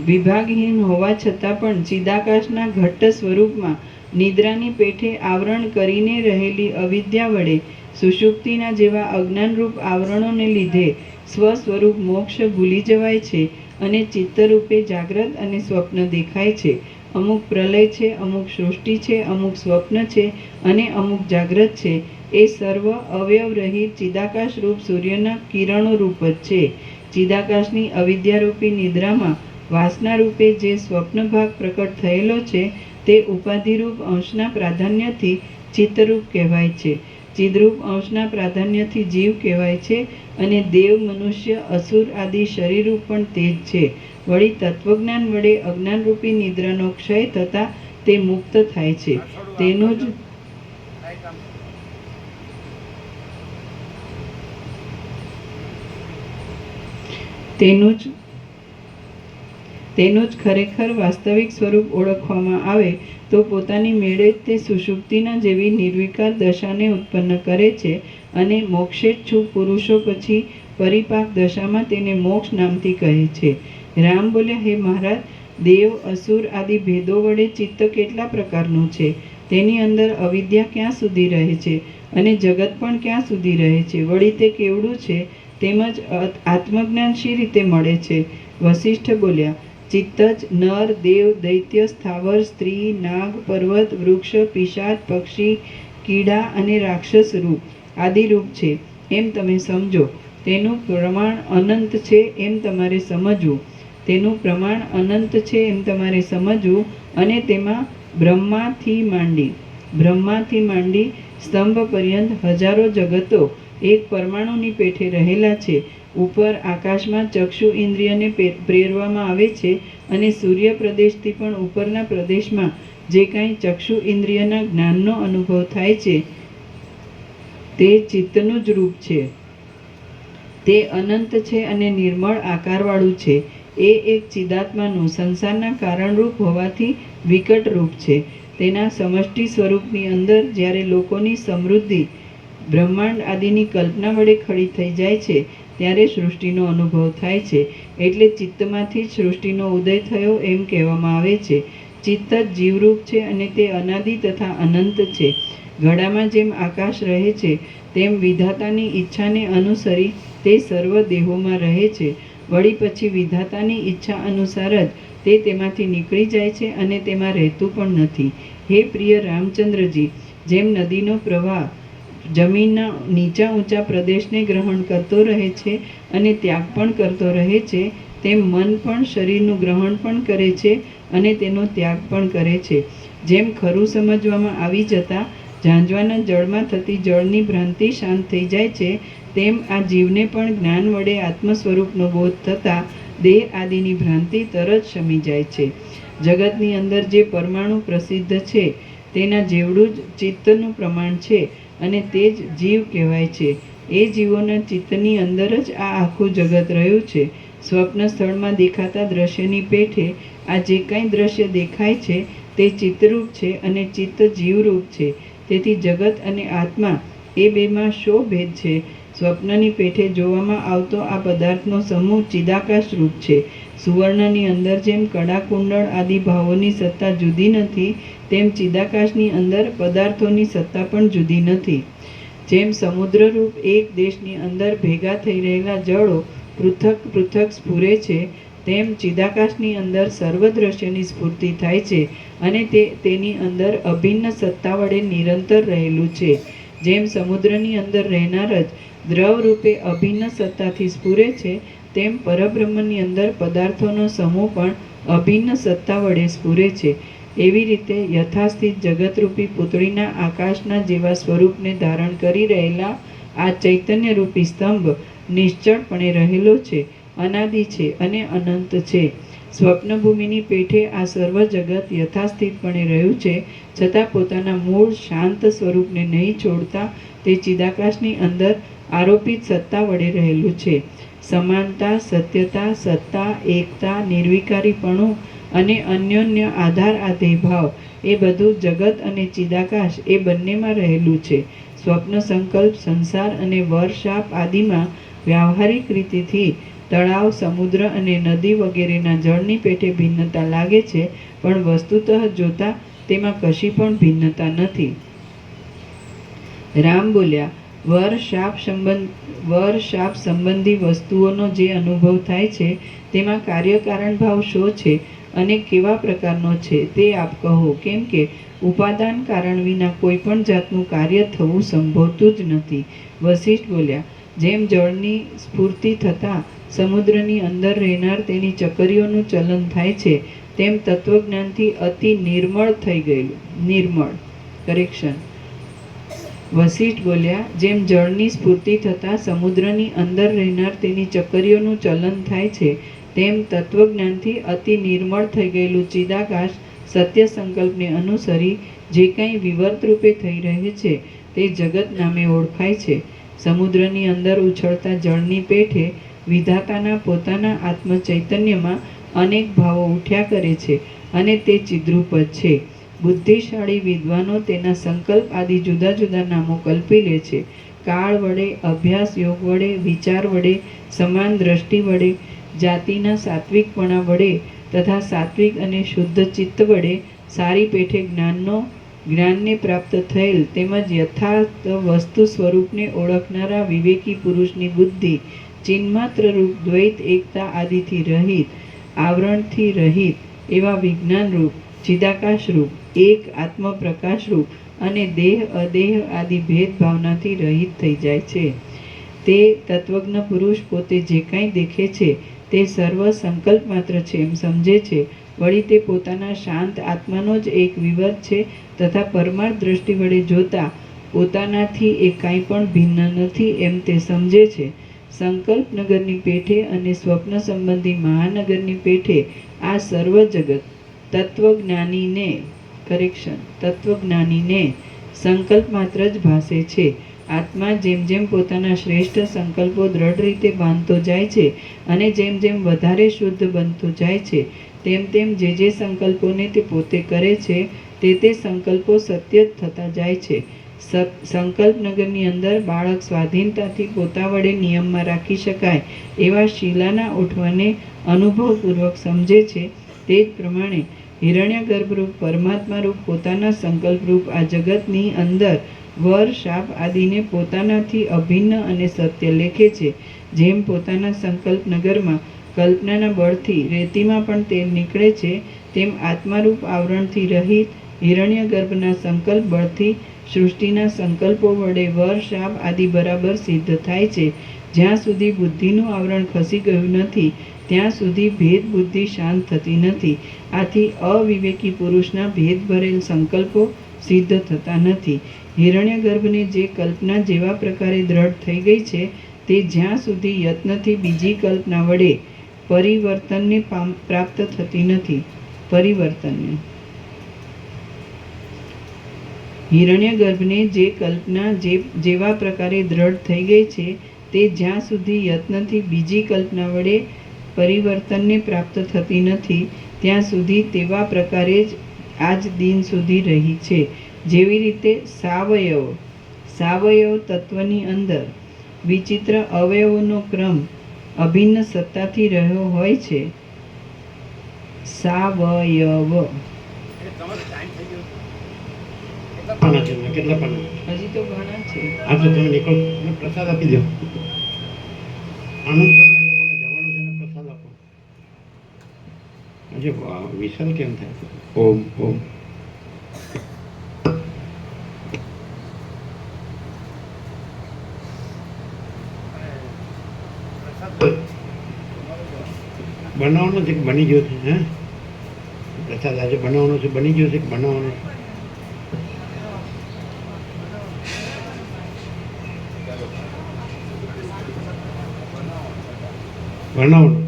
વિભાગહીન હોવા છતાં પણ ચિદાકાશના ઘટ્ટ સ્વરૂપમાં નિદ્રાની પેઠે આવરણ કરીને રહેલી અવિદ્યા વડે સુષુપ્તિના જેવા અજ્ઞાનરૂપ આવરણોને લીધે સ્વસ્વરૂપ મોક્ષ ભૂલી જવાય છે અને ચિત્તરૂપે જાગ્રત અને સ્વપ્ન દેખાય છે. અમુક પ્રલય છે, અમુક સૃષ્ટિ છે, અમુક સ્વપ્ન છે અને અમુક જાગ્રત છે. એ સર્વ અવયવરહિત ચિદાકાશ રૂપ સૂર્યના કિરણો રૂપ જ છે. ચિદાકાશની અવિદ્યારૂપી નિદ્રામાં વાસના રૂપે જે સ્વપ્ન ભાગ પ્રકટ થયેલો છે તે ઉપાધિરૂપ અંશના પ્રાધાન્યથી ચિત્તરૂપ કહેવાય છે. ચિદરૂપ અંશના પ્રાધાન્યથી જીવ કહેવાય છે અને દેવ, મનુષ્ય, અસુર આદિ શરીરરૂપ પણ તે જ છે. વળી તત્વજ્ઞાન વડે અજ્ઞાનરૂપી નિદ્રાનો ક્ષય થતાં તે મુક્ત થાય છે. તેનું જ ખરેખર વાસ્તવિક સ્વરૂપ ઓળખવામાં આવે તો પોતાની મેળે જ તે સુષુપ્તિના જેવી નિર્વિકાર દશાને ઉત્પન્ન કરે છે અને મોક્ષેચ્છુ પુરુષો પછી પરિપાક દશામાં તેને મોક્ષ નામથી કહે છે. રામ બોલ્યા, હે મહારાજ, દેવ, અસુર આદિ ભેદો વડે ચિત્ત કેટલા પ્રકારનું છે? તેની અંદર અવિદ્યા ક્યાં સુધી રહે છે અને જગત પણ ક્યાં સુધી રહે છે? વળી તે કેવડું છે? તેમજ આત્મજ્ઞાન શી રીતે મળે છે? વસિષ્ઠ બોલ્યા, ચિત્ત જ નર, દેવ, દૈત્ય, સ્થાવર, સ્ત્રી, નાગ, પર્વત, વૃક્ષ, પિશાચ, પક્ષી, કીડા અને રાક્ષસ રૂપ આદિ રૂપ છે એમ તમે સમજો. તેનું પ્રમાણ અનંત છે એમ તમારે સમજવું. અને તેમાં બ્રહ્માથી માંડી સ્તંભ પર્યંત હજારો જગતો એક પરમાણુની પેઠે રહેલા છે. ઉપર આકાશમાં ચક્ષુ ઇન્દ્રિયને પ્રેરવામાં આવે છે અને સૂર્ય પ્રદેશથી પણ ઉપરના પ્રદેશમાં જે કાંઈ ચક્ષુ ઇન્દ્રિયના જ્ઞાનનો અનુભવ થાય છે તે ચિત્તનું જ રૂપ છે. તે અનંત છે અને નિર્મળ આકારવાળું છે. એ એક ચિદાત્માનું સંસારના કારણરૂપ હોવાથી વિકટ રૂપ છે. તેના સમષ્ટિ સ્વરૂપની અંદર જ્યારે લોકોની સમૃદ્ધિ બ્રહ્માંડ આદિની કલ્પના વડે ખડી થઈ જાય છે ત્યારે સૃષ્ટિનો અનુભવ થાય છે. એટલે ચિત્તમાંથી જ સૃષ્ટિનો ઉદય થયો એમ કહેવામાં આવે છે. ચિત્ત જ જીવરૂપ છે અને તે અનાદિ તથા અનંત છે. ઘડામાં જેમ આકાશ રહે છે તેમ વિધાતાની ઈચ્છાને અનુસરી તે સર્વ દેહોમાં રહે છે. વળી પછી વિધાતાની ઈચ્છા અનુસાર જ તે તેમાંથી નીકળી જાય છે અને તેમાં રહેતું પણ નથી. હે પ્રિય રામચંદ્રજી, જેમ નદીનો પ્રવાહ જમીનના નીચા ઊંચા પ્રદેશને ગ્રહણ કરતો રહે છે અને ત્યાગ પણ કરતો રહે છે, તેમ મન પણ શરીરનું ગ્રહણ પણ કરે છે અને તેનો ત્યાગ પણ કરે છે. જેમ ખરું સમજવામાં આવી જતાં ઝાંઝવાના જળમાં થતી જળની ભ્રાંતિ શાંત થઈ જાય છે, તેમ આ જીવને પણ જ્ઞાન વડે આત્મ સ્વરૂપનો બોધ થતાં દેહ આદિની ભ્રાંતિ તરત શમી જાય છે. જગતની અંદર જે પરમાણુ પ્રસિદ્ધ છે તેના જેવડું જ ચિત્તનું પ્રમાણ છે અને તે જ જીવ કહેવાય છે. એ જીવોના ચિત્તની અંદર જ આ આખું જગત રહ્યું છે. સ્વપ્ન સ્થળમાં દેખાતા દ્રશ્યની પેઠે આ જે કાંઈ દ્રશ્ય દેખાય છે તે ચિત્તરૂપ છે અને ચિત્ત જીવરૂપ છે. તેથી જગત અને આત્મા એ બેમાં શો ભેદ છે? સ્વપ્નની પેઠે જોવામાં આવતો આ પદાર્થનો સમૂહ ચિદાકાશ રૂપ છે. સુવર્ણની અંદર જેમ કડા, કુંડળ આદિ ભાવોની સત્તા જુદી નથી, તેમ ચિદાકાશની અંદર પદાર્થોની સત્તા પણ જુદી નથી. જેમ સમુદ્રરૂપ એક દેશની અંદર ભેગા થઈ રહેલા જળો પૃથક પૃથક સ્ફુરે છે, તેમ ચિદાકાશની અંદર સર્વ દ્રશ્યની સ્ફૂર્તિ થાય છે અને તે તેની અંદર અભિન્ન સત્તા વડે નિરંતર રહેલું છે. જેમ સમુદ્રની અંદર રહેનાર જ દ્રવ રૂપે અભિન્ન સત્તાથી સ્ફુરે છે, તેમ પરબ્રહ્મની અંદર પદાર્થોનો સમૂહ પણ અભિન્ન સત્તા વડે સ્ફુરે છે. એવી રીતે યથાસ્થિત જગતરૂપી પૂતળીના આકાશના જેવા સ્વરૂપને ધારણ કરી રહેલા આ ચૈતન્યરૂપી સ્તંભ નિશ્ચળપણે રહેલો છે, અનાદિ છે અને અનંત છે. સ્વપ્નભૂમિની પેઠે આ સર્વ જગત યથાસ્થિતપણે રહ્યું છે, છતાં પોતાના મૂળ શાંત સ્વરૂપને નહીં છોડતા તે ચિદાકાશની અંદર આરોપિત સત્તા વડે રહેલું છે. સમાનતા, સત્યતા, સત્તા, એકતા, નિર્વિકારીપણું અને અન્યોન્ય આધાર આધેય ભાવ એ બધું જગત અને ચિદાકાશ એ બંનેમાં રહેલું છે. સ્વપ્ન સંકલ્પ, સંસાર અને વર શાપ આદિમાં વ્યાવહારિક રીતિથી તળાવ, સમુદ્ર અને નદી વગેરેના જળની પેઠે ભિન્નતા લાગે છે, પણ વસ્તુતઃ જોતા તેમાં કશી પણ ભિન્નતા નથી. રામ બોલ્યા, વર શાપ સંબંધી વસ્તુઓનો જે અનુભવ થાય છે તેમાં કાર્યકારણ ભાવ શો છે અને કેવા પ્રકારનો છે તે આપ કહો, કેમ કે ઉપાદાન કારણ વિના કોઈ પણ જાતનું કાર્ય થવું સંભવતું જ નથી. વશિષ્ઠ બોલ્યા, જેમ જળની સ્ફૂર્તિ થતાં સમુદ્રની અંદર રહેનાર તેની ચકરીઓનું ચલન થાય છે, તેમ તત્વજ્ઞાનથી અતિ નિર્મળ થઈ ગયેલું. નિર્મળ કરેક્શન. વશિષ્ઠ બોલ્યા, જેમ જળની સ્ફૂર્તિ થતાં સમુદ્રની અંદર રહેનાર તેની ચકરીઓનું ચલન થાય છે, તેમ તત્વજ્ઞાનથી અતિ નિર્મળ થઈ ગયેલું ચિદાકાશ સત્ય સંકલ્પને અનુસરી જે કંઈ વિવર્ત રૂપે થઈ રહે છે તે જગત નામે ઓળખાય છે. સમુદ્રની અંદર ઉછળતા જળની પેઠે વિધાતાના પોતાના આત્મ ચૈતન્યમાં અનેક ભાવો ઉઠ્યા કરે છે અને તે ચિદ્રૂપ જ છે. બુદ્ધિશાળી વિદ્વાનો તેના સંકલ્પ આદિ જુદા જુદા નામો કલ્પી લે છે. કાળ વડે, અભ્યાસ યોગ વડે, વિચાર વડે, સમાન દ્રષ્ટિ વડે, જાતિના સાત્વિકપણા વડે તથા સાત્વિક અને શુદ્ધ ચિત્ત વડે સારી પેઠે જ્ઞાનને પ્રાપ્ત થયેલ તેમજ યથાર્થ વસ્તુ સ્વરૂપને ઓળખનારા વિવેકી પુરુષની બુદ્ધિ ચિન્માત્ર રૂપ દ્વૈત એકતા આદિથી રહિત, આવરણથી રહિત એવા વિજ્ઞાન રૂપ, ચિદાકાશ રૂપ, એક આત્મ પ્રકાશ રૂપ અને દેહ અદેહ આદિ ભેદભાવનાથી રહિત થઈ જાય છે. તે તત્વજ્ઞ પુરુષ પોતે જે કાંઈ દેખે છે તે સર્વ સંકલ્પ માત્ર છે એમ સમજે છે. વળી તે પોતાના શાંત આત્માનો જ એક વિવર્ત છે તથા પરમાર્થ દ્રષ્ટિ વડે જોતા પોતાનાથી એ કાંઈ પણ ભિન્ન નથી એમ તે સમજે છે. સંકલ્પ નગરની પેઠે અને સ્વપ્ન સંબંધી મહાનગરની પેઠે આ સર્વ જગત તત્વજ્ઞાનીને સંકલ્પ માત્ર જ ભાસે છે. આત્મા જેમ જેમ પોતાના શ્રેષ્ઠ સંકલ્પો દ્રઢ રીતે બાંધતો જાય છે અને જેમ જેમ વધારે શુદ્ધ બનતો જાય છે, તેમ તેમ જે સંકલ્પોને તે પોતે કરે છે તે સંકલ્પો સત્ય જ થતા જાય છે. સંકલ્પ નગરની અંદર બાળક સ્વાધીનતાથી પોતા વડે નિયમમાં રાખી શકાય એવા શીલાના ઉઠવાને અનુભવપૂર્વક સમજે છે. તે જ પ્રમાણે હિરણ્યગર્ભરૂપ પરમાત્મારૂપ પોતાના સંકલ્પરૂપ આ જગતની અંદર વર શાપ આદિને પોતાનાથી અભિન્ન અને સત્ય લેખે છે. જેમ પોતાના સંકલ્પ નગરમાં કલ્પનાના બળથી રેતીમાં પણ તેલ નીકળે છે, તેમ આત્મારૂપ આવરણથી રહિત હિરણ્યગર્ભના સંકલ્પ બળથી સૃષ્ટિના સંકલ્પો વડે વર શાપ આદિ બરાબર સિદ્ધ થાય છે. જ્યાં સુધી બુદ્ધિનું આવરણ ખસી ગયું નથી ત્યાં સુધી ભેદ બુદ્ધિ શાંત થતી નથી. આથી અવિવેકી પુરુષના ભેદ ભરેલ સંકલ્પો સિદ્ધ થતા નથી. હિરણ્યગર્ભને જે કલ્પના જેવા પ્રકારે દ્રઢ થઈ ગઈ છે તે જ્યાં સુધી યત્નથી બીજી કલ્પના વડે પરિવર્તનને પ્રાપ્ત થતી નથી. હિરણ્યગર્ભને જે કલ્પના જેવા પ્રકારે દ્રઢ થઈ ગઈ છે તે જ્યાં સુધી યત્નથી બીજી કલ્પના વડે પરિવર્તનને પ્રાપ્ત થતી નથી ત્યાં સુધી તેવા પ્રકારે જ આજ દિન સુધી રહી છે. જેવી રીતે સાવયવ તત્વની અંદર વિચિત્ર અવયવોનો ક્રમ અભિન્ન સત્તાથી રહ્યો હોય છે. સાવયવ કેટલા પાના? હજી તો ઘણા છે. આ તો તમે નીકળો અને પ્રસાદ આપી દો. આનંદ પ્રભુને લોકોને જવાનું છે ને પ્રસાદ આપો. આજે વિશાલ કેમ થાય? ઓમ ઓમ. બનાવવાનો છે કે બની ગયો છે? હે પ્રસાદ આજે બનાવવાનો છે, બની ગયો છે કે બનાવવાનો છે? બનાવવાનો.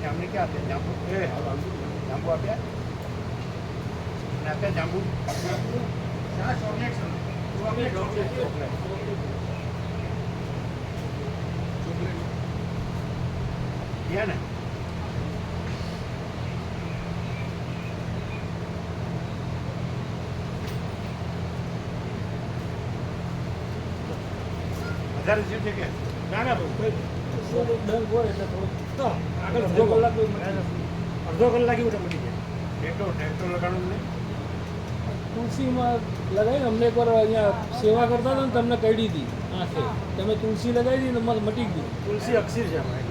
हमने क्या आते जाम्बू जाम्बू आते हैं जाम्बू क्या चॉकलेट्स ગયા ને વધારે થયું છે કે ના ના ભાઈ ડંગ હોય એટલે થોડું તો આગળ અડધો કલાક અડધો કલાક એવું મટી જાય ટ્રેક્ટર લગાડવું નહીં તુલસીમાં લગાવીને અમને એકવાર અહીંયા સેવા કરતા હતા ને તમને કડી હતી આંખે તમે તુલસી લગાવી હતી ને મટી ગયું તુલસી અક્ષીર છે અમારે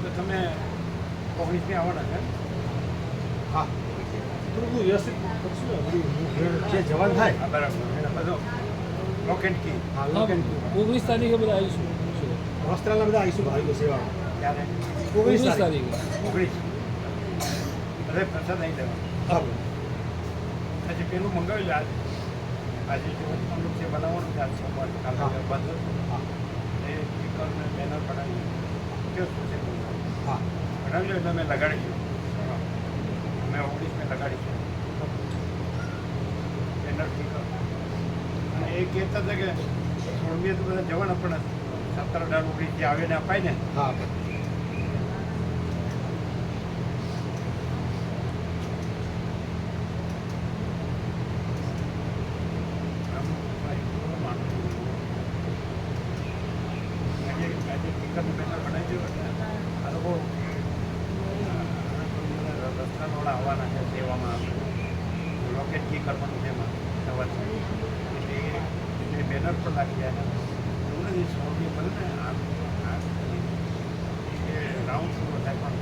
તો તમે 19 આવવાના છે હા થોડું વ્યવસ્થિત કરશું ને બધું જે જવાન થાય હા બરાબર એને બધો લોકેટ કી હા હા, લોકેલ 19 તારીખે બધા આવીશું હોસ્ટેલના બધા આવીશું ભાઈઓ સેવા ત્યારે 19 તારીખે 19 અરે પ્રસાદ નહીં દેવાનો હા આજે પેલું મંગાવ્યું છે આજે જે અમુક જે બનાવવાનું છે આજ સોમવાર કાલે હા. બંધ હા એ સ્પીકરને બેનર બનાવ્યું કેવું શું છે હા બનાવ્યું એટલે અમે લગાડીશું અમે 19 મેં લગાડીશું બેનર સ્પીકર અને એ કહેતા હતા કે 16મીએ તો બધા જવાના પણ 17, 18, 19 જે આવે ને અપાય ને હા રસ્તાવાળા આવવાના છે સેવામાં લોકેટ કી કરવાનું છે એમાં સવારથી એટલે બેનર પણ લાગી જાય ને એવું નથી 16મી ભલે ને એ રાઉન્ડ પૂરો થાય પણ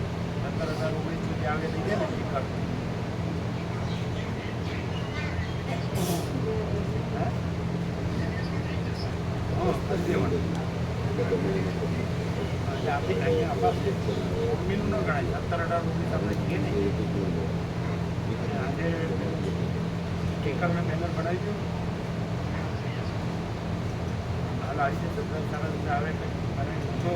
17, 18, 19 સુધી આવે થઈ જાય ને સ્પીકર આપણી અહીંયા અપાશે મમ્મીનું ન ગણાય 17, 18, 19 આપણે જઈએ નહીં અને આજે સ્ટીકરને બેનર બનાવી દો હાલ આવી જશે 10 સાડા 10 આવે કંઈ અને હું તો